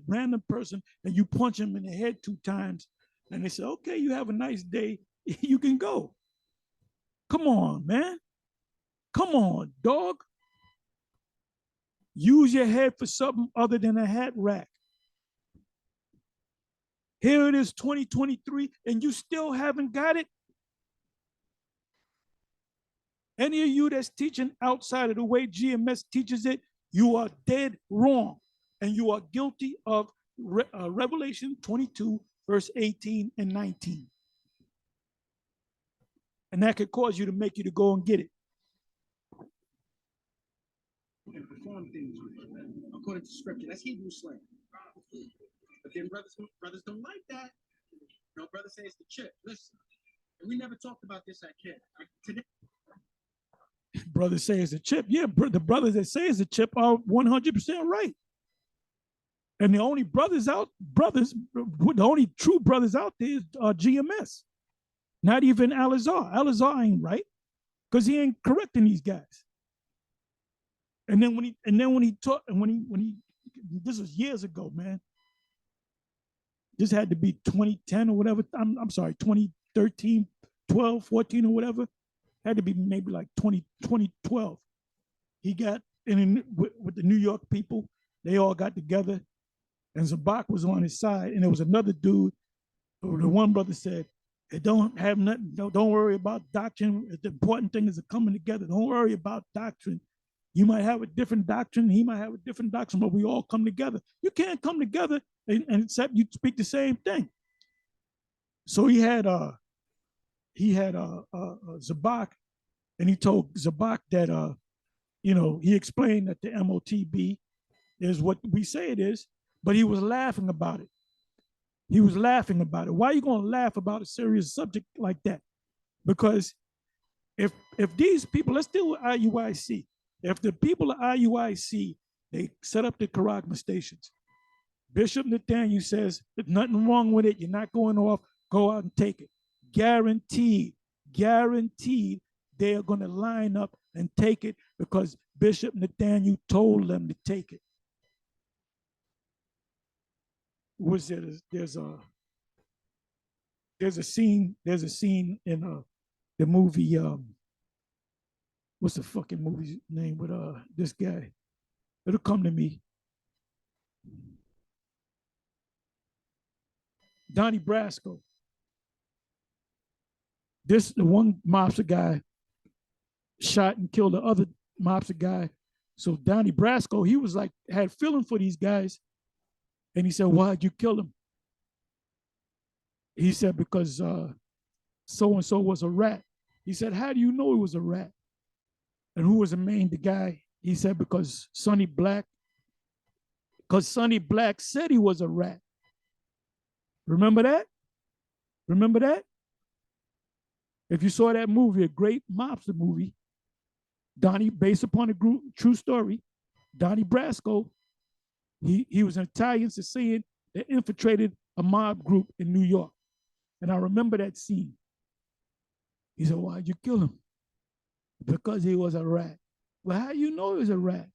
Speaker 1: random person, and you punch him in the head 2 times. And they say, okay, you have a nice day. You can go. Come on, man. Come on, dog. Use your head for something other than a hat rack. Here it is, 2023, and you still haven't got it. Any of you that's teaching outside of the way GMS teaches it, you are dead wrong. And you are guilty of Revelation 22, verse 18 and 19. And that could cause you to make you to go and get it.
Speaker 2: And perform things according to scripture. That's Hebrew slang. But then brothers don't like that. No, brother says the chip. Listen, and we never talked about this at camp. Today,
Speaker 1: Brothers say it's a chip. Yeah, the brothers that say it's a chip are 100% right. And the only the only true brothers out there is GMS. Not even Alizar. Alizar ain't right because he ain't correcting these guys. And then when he taught, and when he, this was years ago, man. This had to be 2010 or whatever. I'm sorry, 2013, 12, 14 or whatever. Had to be maybe like 2012. He got in with the New York people. They all got together, and Zabak was on his side, and there was another dude. The one brother said, hey, "Don't have nothing. Don't worry about doctrine. The important thing is coming together. Don't worry about doctrine. You might have a different doctrine. He might have a different doctrine, but we all come together. You can't come together and except you speak the same thing." So he had Zabak, and he told Zabak that he explained that the MOTB is what we say it is, but he was laughing about it. He was laughing about it. Why are you going to laugh about a serious subject like that? Because if these people, let's deal with IUIC. If the people of IUIC, they set up the Karagma stations, Bishop Nathaniel says there's nothing wrong with it. You're not going off. Go out and take it. Guaranteed they are going to line up and take it because Bishop Nathaniel told them to take it. Was there? There's a scene in the movie. What's the fucking movie name with this guy? It'll come to me. Donnie Brasco. The one mobster guy shot and killed the other mobster guy. So Donnie Brasco, he was like, had feeling for these guys. And he said, why'd you kill him? He said, because so-and-so was a rat. He said, how do you know he was a rat? And who was the guy? He said, because Sonny Black said he was a rat. Remember that? If you saw that movie, a great mobster movie, Donnie, based upon a true story, Donnie Brasco, he was an Italian Sicilian that infiltrated a mob group in New York. And I remember that scene. He said, why'd you kill him? Because he was a rat. Well, how do you know he was a rat?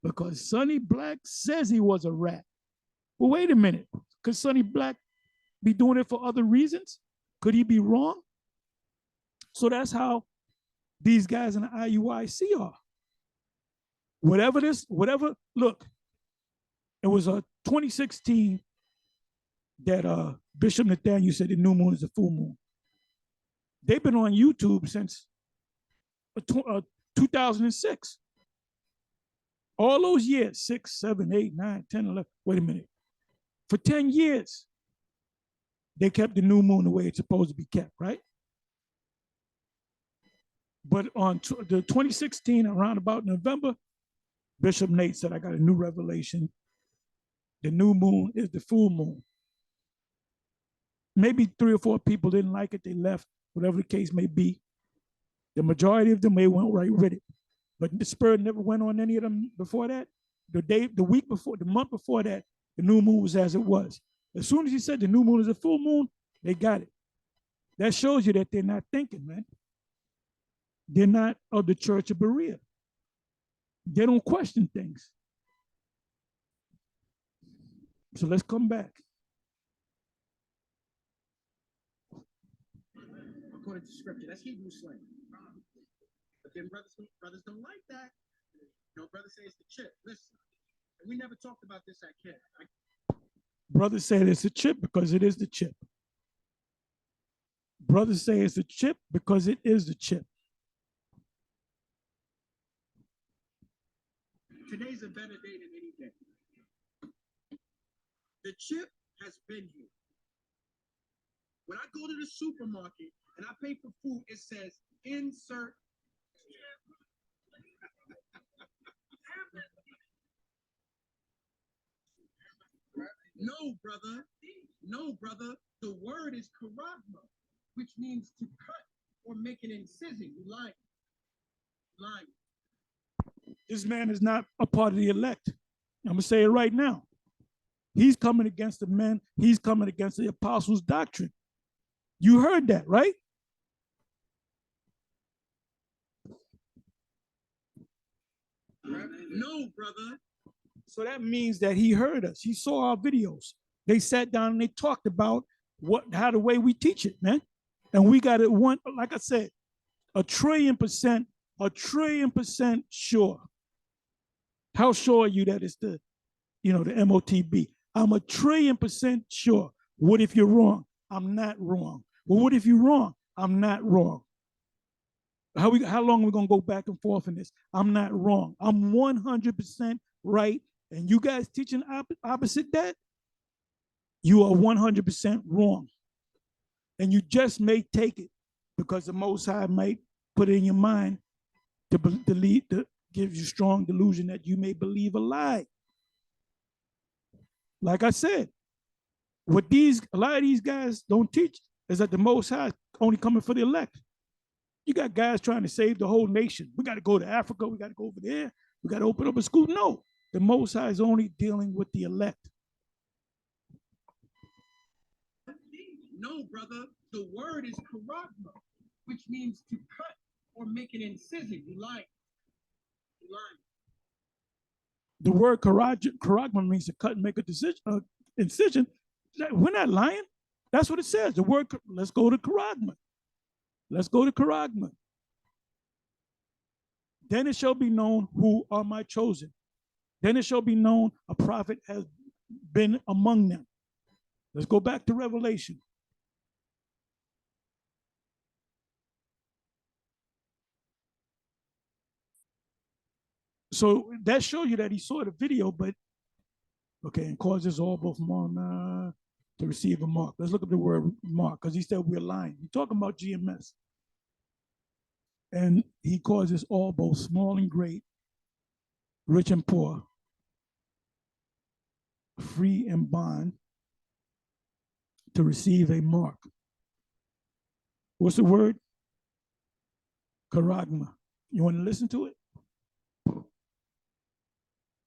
Speaker 1: Because Sonny Black says he was a rat. Well, wait a minute. Could Sonny Black be doing it for other reasons? Could he be wrong? So that's how these guys in the IUIC are. Look, it was 2016 that Bishop Nathaniel said the new moon is a full moon. They've been on YouTube since 2006. All those years, 6, 7, 8, 9, 10, 11. Wait a minute. For 10 years, they kept the new moon the way it's supposed to be kept, right? But on the 2016, around about November, Bishop Nate said, I got a new revelation. The new moon is the full moon. Maybe 3 or 4 people didn't like it. They left, whatever the case may be. The majority of them, they went right with it. But the Spirit never went on any of them before that. The week before, the month before that, the new moon was as it was. As soon as he said the new moon is a full moon, they got it. That shows you that they're not thinking, man. They're not of the Church of Berea. They don't question things. So let's come back.
Speaker 2: According to scripture, that's Hebrew slang. But then brothers don't like that. Brothers say it's the chip. Listen, we never talked about this at camp.
Speaker 1: Brothers say it's a chip because it is the chip. Brothers say it's a chip because it is the chip.
Speaker 2: Today's a better day than any day. The chip has been here. When I go to the supermarket and I pay for food, it says insert chip. No, brother. The word is karagma, which means to cut or make an incision. You like. Lying.
Speaker 1: This man is not a part of the elect. I'm going to say it right now. He's coming against the men. He's coming against the apostles' doctrine. You heard that, right?
Speaker 2: No, brother.
Speaker 1: So that means that he heard us. He saw our videos. They sat down and they talked about how the way we teach it, man. And we got it one, like I said, 1,000,000,000%, 1,000,000,000% sure. How sure are you that it's the MOTB? I'm 1,000,000,000% sure. What if you're wrong? I'm not wrong. Well, what if you're wrong? I'm not wrong. How long are we gonna go back and forth in this? I'm not wrong. I'm 100% right. And you guys teaching opposite that, you are 100% wrong. And you just may take it because the Most High might put it in your mind to give you strong delusion that you may believe a lie. Like I said, what a lot of these guys don't teach is that the Most High is only coming for the elect. You got guys trying to save the whole nation. We got to go to Africa. We got to go over there. We got to open up a school. No, the Most High is only dealing with the elect.
Speaker 2: No, brother. The word is karagma, which means to cut or make an incision. You lying. You lying.
Speaker 1: The word karagma means to cut and make a incision. We're not lying. That's what it says. The word, let's go to karagma. Let's go to karagma. Then it shall be known who are my chosen. Then it shall be known a prophet has been among them. Let's go back to Revelation. So that shows you that he saw the video, but okay, and causes all both to receive a mark. Let's look at the word mark, because he said we're lying. He's talking about GMS. And he causes all, both small and great, rich and poor, free and bond, to receive a mark. What's the word? Karagma. You want to listen to it?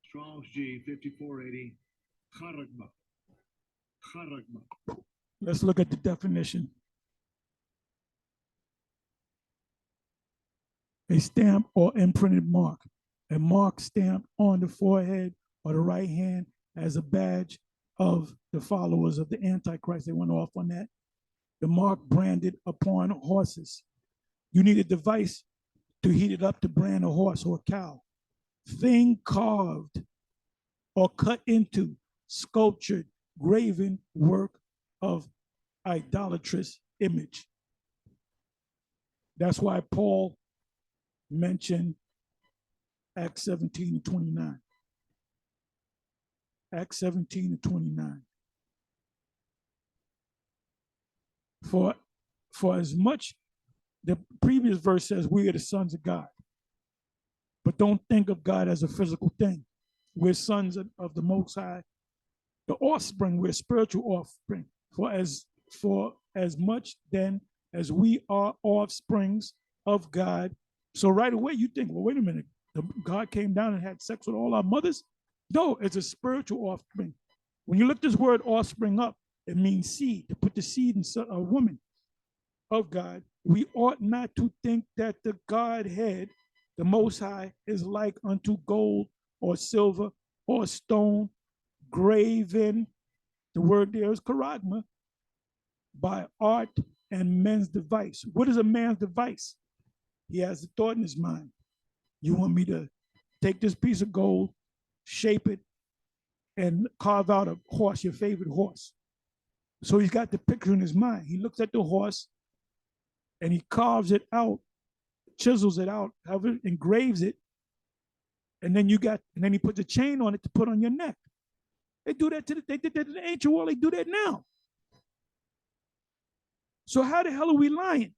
Speaker 3: Strong's G 5480. Charagma. Charagma.
Speaker 1: Let's look at the definition. A stamp or imprinted mark. A mark stamped on the forehead or the right hand as a badge of the followers of the Antichrist. They went off on that. The mark branded upon horses. You need a device to heat it up to brand a horse or a cow. Thing carved or cut into, sculptured, graven work of idolatrous image. That's why Paul mentioned Acts 17:29. Acts 17:29. For as much, the previous verse says we are the sons of God. But don't think of God as a physical thing. We're sons of the Most High, the offspring. We're spiritual offspring. For as much then as we are offsprings of God. So right away you think, well, wait a minute. God came down and had sex with all our mothers? No, it's a spiritual offspring. When you look this word offspring up, it means seed, to put the seed in a woman of God. We ought not to think that the Godhead, the Most High, is like unto gold or silver or stone, graven, the word there is karagma, by art and men's device. What is a man's device? He has a thought in his mind. You want me to take this piece of gold, shape it, and carve out a horse, your favorite horse. So he's got the picture in his mind. He looks at the horse and he carves it out, chisels it out, engraves it, and then he puts a chain on it to put on your neck. They do that they did that in the ancient world. They do that now. So how the hell are we lying?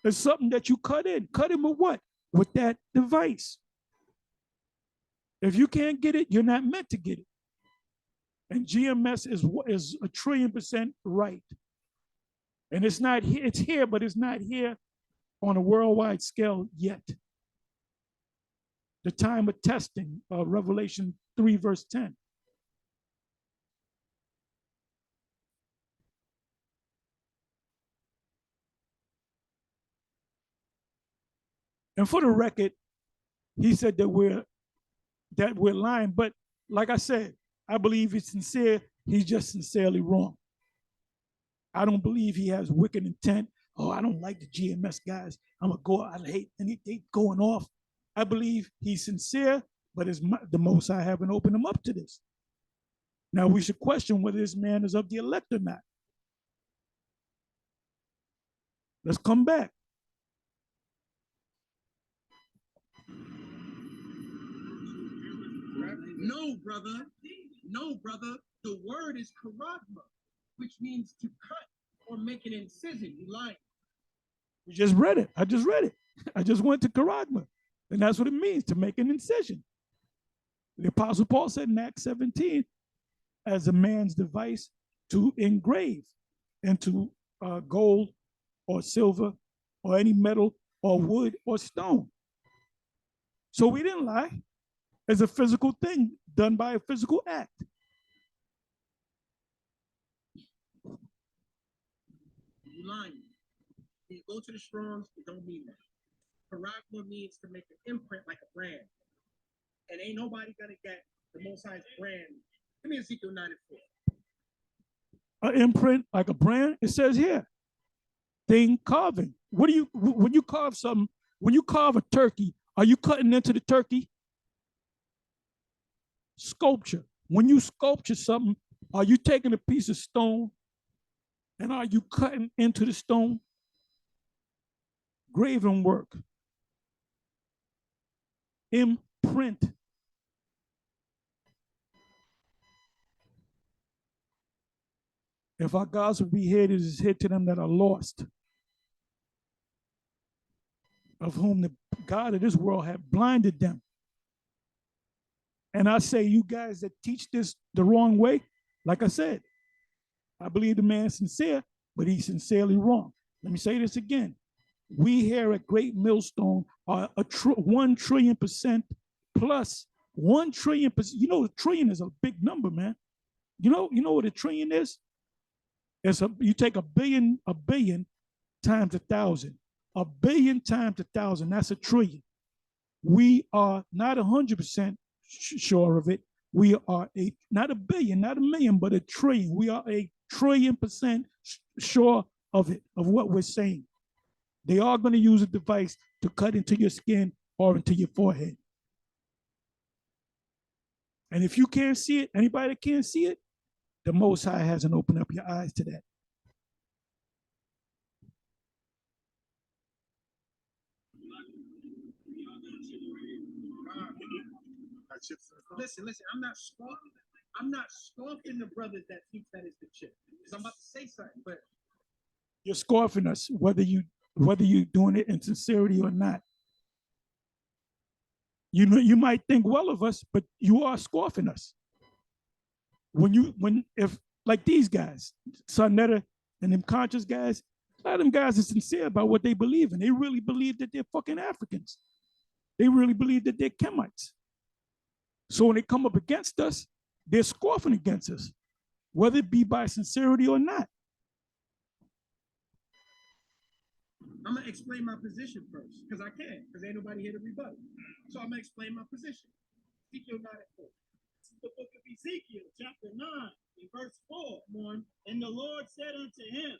Speaker 1: It's something that you cut in. Cut in with what? With that device. If you can't get it, you're not meant to get it. And GMS is 1,000,000,000% right. And it's not here, it's here, but it's not here on a worldwide scale yet. the time of testing, Revelation 3, verse 10. And for the record, he said that we're lying. But like I said, I believe he's sincere. He's just sincerely wrong. I don't believe he has wicked intent. Oh, I don't like the GMS guys. I'm gonna go. I hate and they going off. I believe he's sincere, but it's the Most I haven't opened him up to this. Now we should question whether this man is of the elect or not. Let's come back.
Speaker 2: No, brother. No, brother. The word is karagma, which means to cut or make an incision. You lying.
Speaker 1: We just read it. I just read it. I just went to karagma. And that's what it means, to make an incision. The Apostle Paul said in Acts 17, as a man's device to engrave into gold or silver or any metal or wood or stone. So we didn't lie. It's a physical thing done by a physical act.
Speaker 2: You lying. When you go to the Strongs, it don't mean that. Karagma means to make an imprint like a brand. And ain't nobody gonna get the Most High's brand. Give me Ezekiel 9 and 4.
Speaker 1: An imprint like a brand, it says here, thing carving. What do you, when you carve something, when you carve a turkey, are you cutting into the turkey? Sculpture. When you sculpture something, are you taking a piece of stone and are you cutting into the stone? Graven work. Imprint. If our gods would be hid, it is hid to them that are lost, of whom the God of this world have blinded them. And I say, you guys that teach this the wrong way, like I said, I believe the man's sincere, but he's sincerely wrong. Let me say this again. We here at Great Millstone are 1 trillion% plus 1 trillion%. You know, a trillion is a big number, man. You know what a trillion is? You take a billion times 1,000. A billion times 1,000, that's a trillion. We are not 100% sure of it. We are not a billion, not a million, but a trillion. We are 1 trillion% sure of it, of what we're saying. They are going to use a device to cut into your skin or into your forehead. And if you can't see it, anybody that can't see it, the Most High hasn't opened up your eyes to that.
Speaker 2: Listen, I'm not scoffing the brothers that teach that is the chip. Because I'm about to say something, but
Speaker 1: you're scoffing us, whether you're doing it in sincerity or not. You might think well of us, but you are scoffing us. If like these guys, Sonetta and them conscious guys, a lot of them guys are sincere about what they believe in. They really believe that they're fucking Africans. They really believe that they're Kemites. So when they come up against us, they're scoffing against us, whether it be by sincerity or not.
Speaker 2: I'm gonna explain my position first, because I can, because ain't nobody here to rebut. So I'm gonna explain my position. Ezekiel 9 and 4.
Speaker 4: The book of Ezekiel, chapter 9, in verse 4. And the Lord said unto him,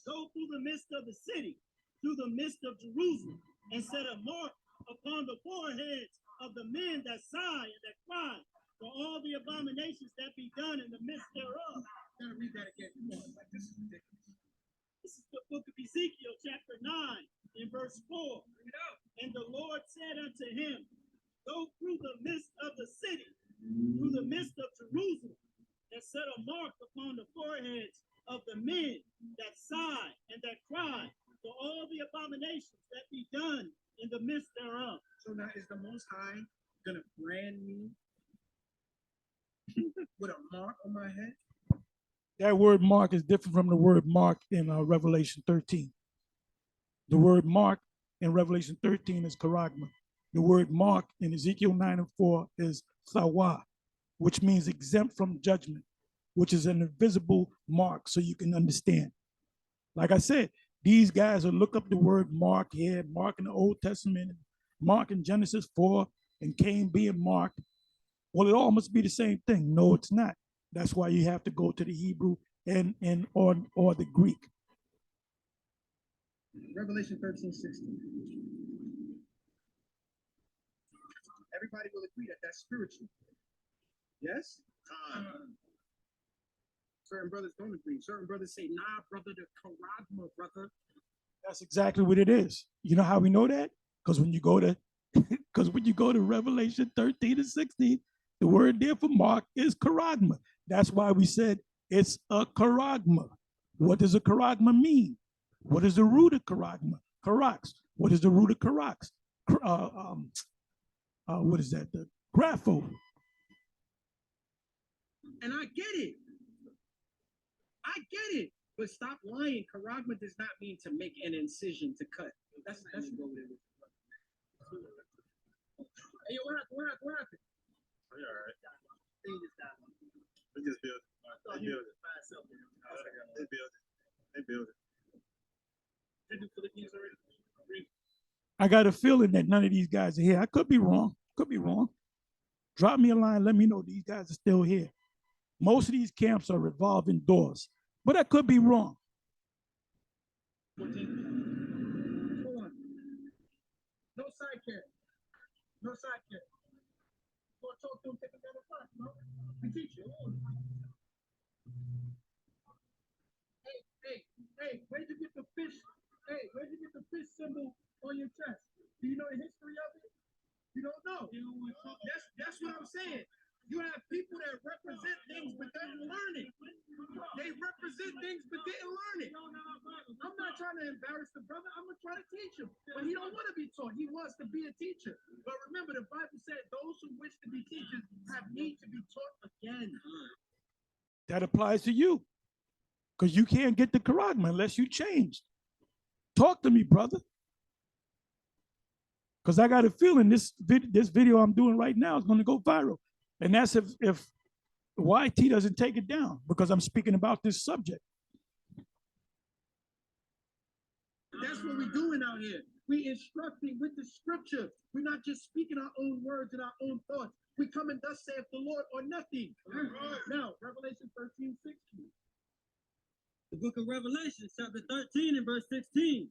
Speaker 4: go through the midst of the city, through the midst of Jerusalem, and set a mark upon the foreheads of the men that sigh and that cry for all the abominations that be done in the midst thereof.
Speaker 2: I'm gonna read that again. Come on, like, this is ridiculous.
Speaker 4: This is the book of Ezekiel, chapter 9, in verse 4. And the Lord said unto him, go through the midst of the city, through the midst of Jerusalem, and set a mark upon the foreheads of the men that sigh and that cry for all the abominations that be done in the midst thereof.
Speaker 2: So now is the Most High gonna brand me with a mark on my head?
Speaker 1: That word mark is different from the word mark in Revelation 13. The word mark in Revelation 13 is charagma. The word mark in Ezekiel 9:4 is thawa, which means exempt from judgment, which is an invisible mark so you can understand. Like I said, these guys will look up the word mark here, mark in the Old Testament, mark in Genesis 4, and Cain being marked. Well, it all must be the same thing. No, it's not. That's why you have to go to the Hebrew and or the Greek.
Speaker 2: Revelation 13:16. Everybody will agree that that's spiritual. Yes? Certain brothers don't agree. Certain brothers say, nah, brother, the charagma, brother.
Speaker 1: That's exactly what it is. You know how we know that? Because when you go to Revelation 13-16, the word there for mark is charagma. That's why we said it's a charagma. What does a charagma mean? What is the root of charagma? Charax. What is the root of charax? What is that? The grapho.
Speaker 2: And I get it. I get it. But stop lying. Charagma does not mean to make an incision to cut. That's go with it. Hey, yo, what happened?
Speaker 5: Oh, you're all right. We just build. They build it. They build it.
Speaker 1: I got a feeling that none of these guys are here. I could be wrong. Drop me a line. Let me know these guys are still here. Most of these camps are revolving doors, but I could be wrong.
Speaker 2: Hold on. No side care. No side care. Go talk to him, take him down the class, no? We teach you. Hey, where'd you get the fish? Hey, where'd you get the fish symbol on your chest? Do you know the history of it? You don't know. That's what I'm saying. You have people that represent things but didn't learn it. They represent things but didn't learn it. I'm not trying to embarrass the brother. I'm gonna try to teach him. But he don't want to be taught. He wants to be a teacher. But remember, the Bible said those who wish to be teachers have need to be taught again.
Speaker 1: That applies to you. Because you can't get the charagma unless you change. Talk to me, brother. Because I got a feeling this video I'm doing right now is going to go viral. And that's if YT doesn't take it down, because I'm speaking about this subject.
Speaker 2: That's what we're doing out here. We instructing with the scripture. We're not just speaking our own words and our own thoughts. We come and thus saith the Lord or nothing. Now, Revelation 13:16.
Speaker 4: The book of Revelation, chapter 13 and verse 16.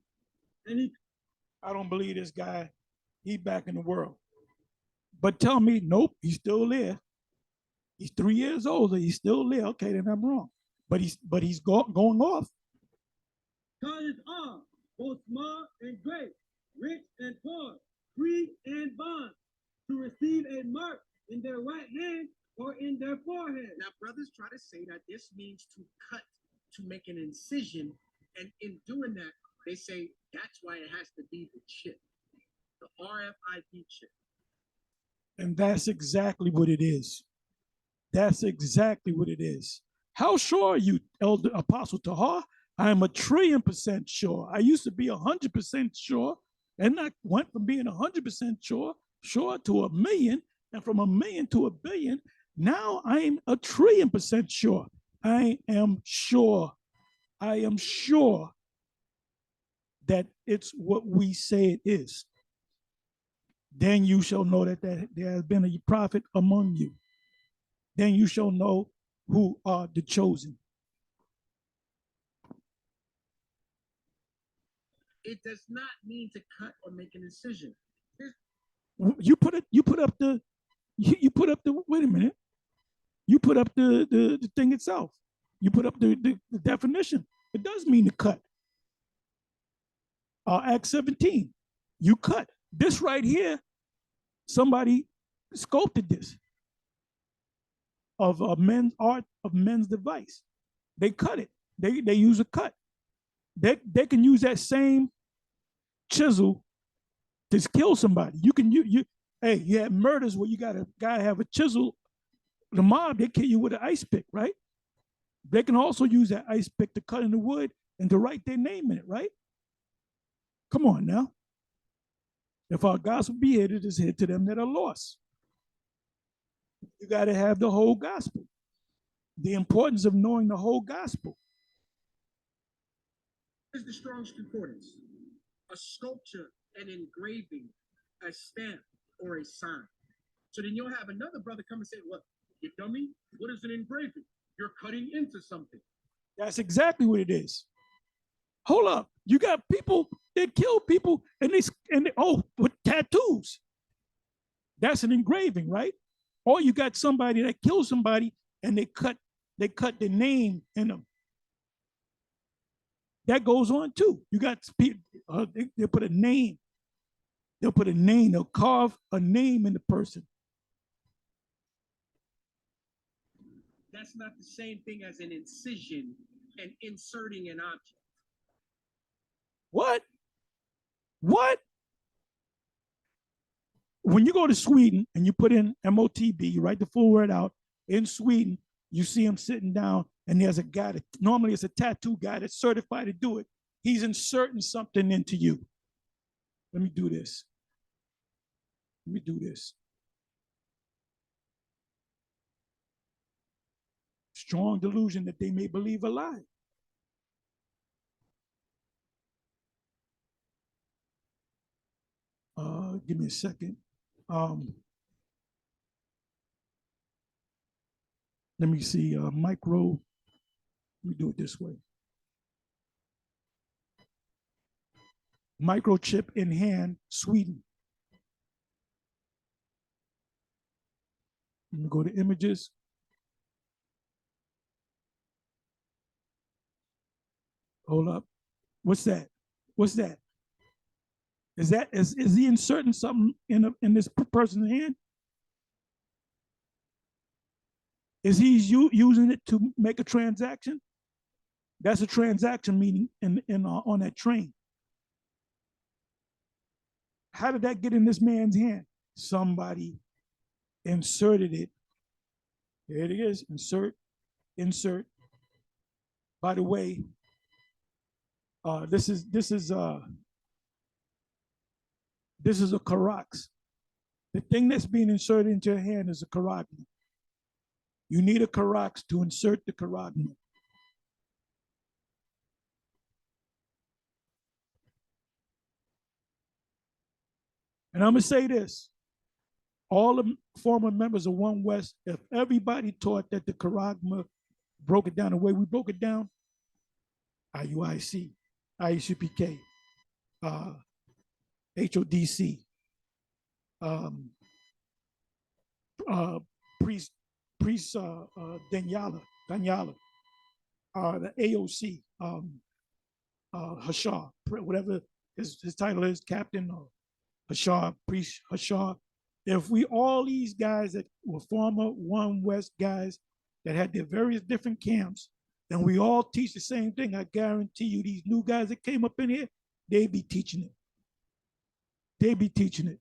Speaker 4: And
Speaker 1: I don't believe this guy. He back in the world. But tell me, nope, he's still there. He's 3 years older. He's still there. Okay, then I'm wrong. But he's going off.
Speaker 4: causes all, both small and great, rich and poor, free and bond, to receive a mark in their right hand or in their forehead.
Speaker 2: Now, brothers try to say that this means to cut, to make an incision. And in doing that, they say that's why it has to be the chip, the RFID chip.
Speaker 1: And that's exactly what it is. That's exactly what it is. How sure are you, Elder Apostle Tahar? I am 1,000,000,000% sure. I used to be 100% sure, and I went from being 100% sure to 1,000,000, and from 1,000,000 to 1,000,000,000. Now I am 1,000,000,000% sure. I am sure. I am sure that it's what we say it is. Then you shall know that there has been a prophet among you. Then you shall know who are the chosen.
Speaker 2: It does not mean to cut or make an incision.
Speaker 1: You put up the wait a minute. You put up the thing itself. You put up the definition. It does mean to cut. Acts 17. You cut. This right here, somebody sculpted this of men's art, of men's device. They cut it. They use a cut. They can use that same chisel to kill somebody. You can you have murders where you gotta have a chisel. The mob, they kill you with an ice pick, right? They can also use that ice pick to cut in the wood and to write their name in it, right? Come on now. If our gospel be hid, it is hid to them that are lost. You got to have the whole gospel. The importance of knowing the whole gospel.
Speaker 2: Here's the Strong's Concordance: a sculpture, an engraving, a stamp, or a sign. So then you'll have another brother come and say, "What, you dummy? What is an engraving? You're cutting into something."
Speaker 1: That's exactly what it is. Hold up. You got people that kill people and they with tattoos. That's an engraving, right? Or you got somebody that kills somebody and they cut the name in them. That goes on too. You got people, they put a name. They'll put a name. They'll carve a name in the person.
Speaker 2: That's not the same thing as an incision and inserting an object.
Speaker 1: What? What? When you go to Sweden and you put in MOTB, you write the full word out, in Sweden, you see him sitting down and there's a guy that normally it's a tattoo guy that's certified to do it. He's inserting something into you. Let me do this. Let me do this. Strong delusion that they may believe a lie. Give me a second. Let me see. Micro. Let me do it this way. Microchip in hand, Sweden. Let me go to images. Hold up. What's that? What's that? Is he inserting something in this person's hand? Is he using it to make a transaction? That's a transaction meeting on that train. How did that get in this man's hand? Somebody inserted it. There it is. Insert. By the way, this is a Karax. The thing that's being inserted into your hand is a carotid. You need a Karax to insert the carotid. And I'm going to say this. All the former members of One West, if everybody taught that the Charagma broke it down the way we broke it down, IUIC, IUCPK, HODC, Priest Danyala, the AOC, Hashar, whatever his title is, Captain Hashar, Priest Hashar. If we all these guys that were former One West guys that had their various different camps, and we all teach the same thing, I guarantee you these new guys that came up in here, they be teaching it. They be teaching it.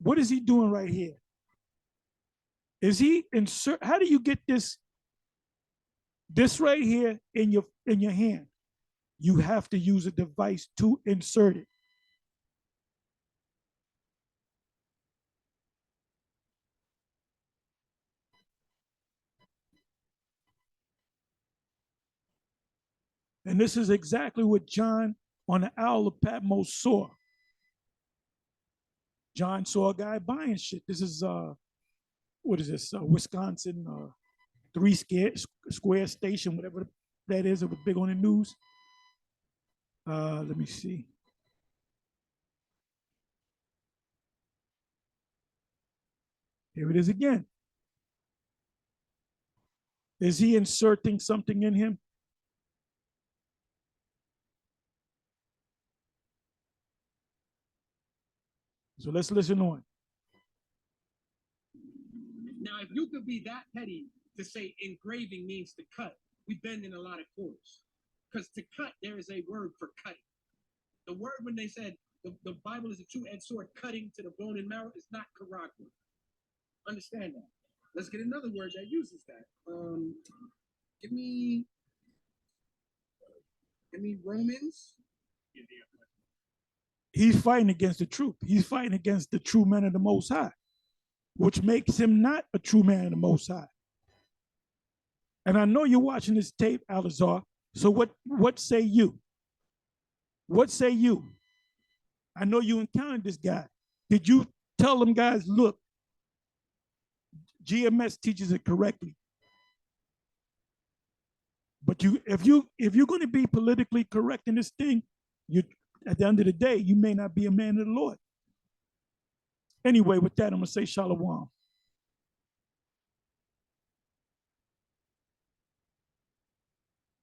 Speaker 1: What is he doing right here? Is he insert? How do you get this right here in your hand? You have to use a device to insert it. And this is exactly what John on the Owl of Patmos saw. John saw a guy buying shit. This is what is this? Wisconsin 3 Square Station, whatever that is. It was big on the news. Let me see. Here it is again. Is he inserting something in him? So let's listen on.
Speaker 2: Now, if you could be that petty to say engraving means to cut, we bend in a lot of quarters. Because to cut, there is a word for cutting. The word when they said the Bible is a two-edged sword cutting to the bone and marrow is not karagma. Understand that. Let's get another word that uses that. Give me Romans.
Speaker 1: He's fighting against the truth. He's fighting against the true man of the Most High, which makes him not a true man of the Most High. And I know you're watching this tape, Alazar. So what say you? What say you? I know you encountered this guy. Did you tell them guys, look, GMS teaches it correctly? But if you're going to be politically correct in this thing, you at the end of the day, you may not be a man of the Lord. Anyway, with that, I'm going to say shalom.